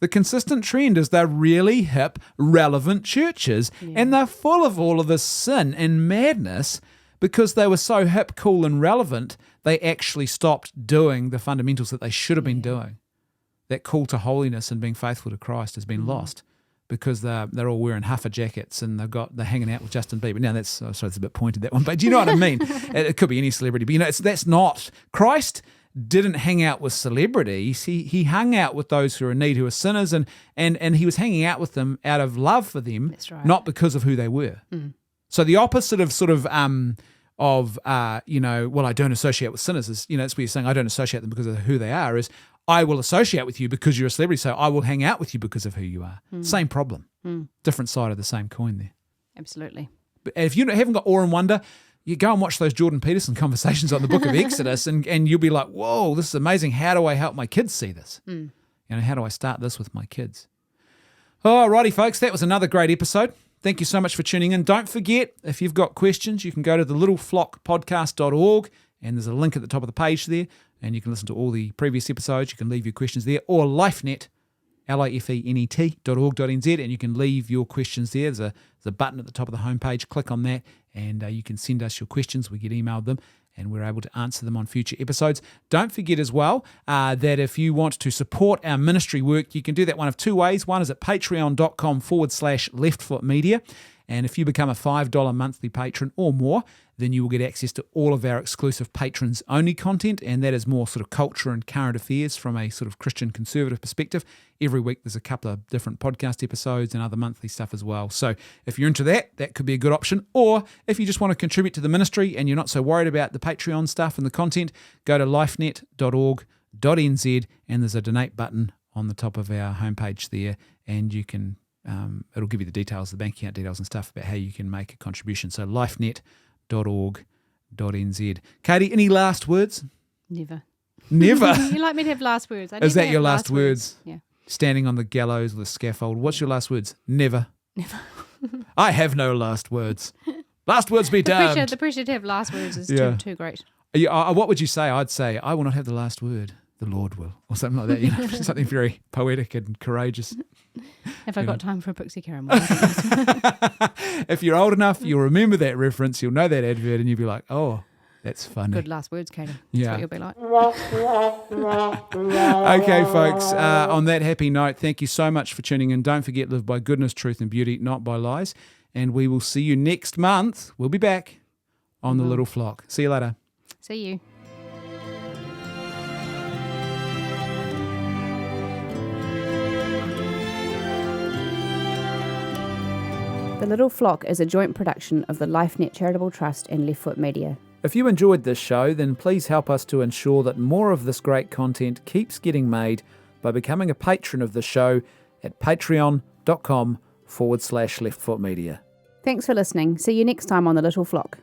The consistent trend is they're really hip, relevant churches, and they're full of all of this sin and madness because they were so hip, cool, and relevant, they actually stopped doing the fundamentals that they should have been doing. That call to holiness and being faithful to Christ has been lost. because they're all wearing huffer jackets and they're hanging out with Justin Bieber. Now it's a bit pointed, that one, but do you know what I mean? It could be any celebrity, but that's not Christ. Didn't hang out with celebrities. He hung out with those who are in need, who are sinners, and he was hanging out with them out of love for them, That's right. not because of who they were. So the opposite of I don't associate with sinners is, that's where you're saying I don't associate them because of who they are, is I will associate with you because you're a celebrity, so I will hang out with you because of who you are. Same problem. Different side of the same coin there. Absolutely. But if you haven't got awe and wonder, you go and watch those Jordan Peterson conversations on the book of Exodus and you'll be like, whoa, this is amazing. How do I help my kids see this? How do I start this with my kids? All righty, folks, that was another great episode. Thank you so much for tuning in. Don't forget, if you've got questions, you can go to thelittleflockpodcast.org and there's a link at the top of the page there and you can listen to all the previous episodes. You can leave your questions there, or LifeNet, lifenet.org.nz, and you can leave your questions there. There's a button at the top of the homepage. Click on that and you can send us your questions. We get emailed them and we're able to answer them on future episodes. Don't forget as well that if you want to support our ministry work, you can do that one of two ways. One is at patreon.com/leftfootmedia. And if you become a $5 monthly patron or more, then you will get access to all of our exclusive patrons-only content, and that is more sort of culture and current affairs from a sort of Christian conservative perspective. Every week there's a couple of different podcast episodes and other monthly stuff as well. So if you're into that, that could be a good option. Or if you just want to contribute to the ministry and you're not so worried about the Patreon stuff and the content, go to lifenet.org.nz and there's a donate button on the top of our homepage there, and you can it'll give you the details, the bank account details and stuff about how you can make a contribution. So lifenet.org.nz. Katie, any last words? Never. Never? You like me to have last words. Is that your last words? Yeah. Standing on the gallows or the scaffold. What's your last words? Never. Never. I have no last words. Last words be damned. The pressure to have last words is too great. What would you say? I'd say, I will not have the last word. The Lord will. Or something like that. Something very poetic and courageous. Have I got time for a Pixie 𝗙𝗦𝗡𝗦? If you're old enough, you'll remember that reference, you'll know that advert, and you'll be like, oh, that's funny. Good last words, Katie. That's what you'll be like. Okay, folks, on that happy note, thank you so much for tuning in. Don't forget, live by goodness, truth, and beauty, not by lies. And we will see you next month. We'll be back on The Little Flock. See you later. See you. The Little Flock is a joint production of the LifeNet Charitable Trust and Left Foot Media. If you enjoyed this show, then please help us to ensure that more of this great content keeps getting made by becoming a patron of the show at patreon.com/leftfootmedia. Thanks for listening. See you next time on The Little Flock.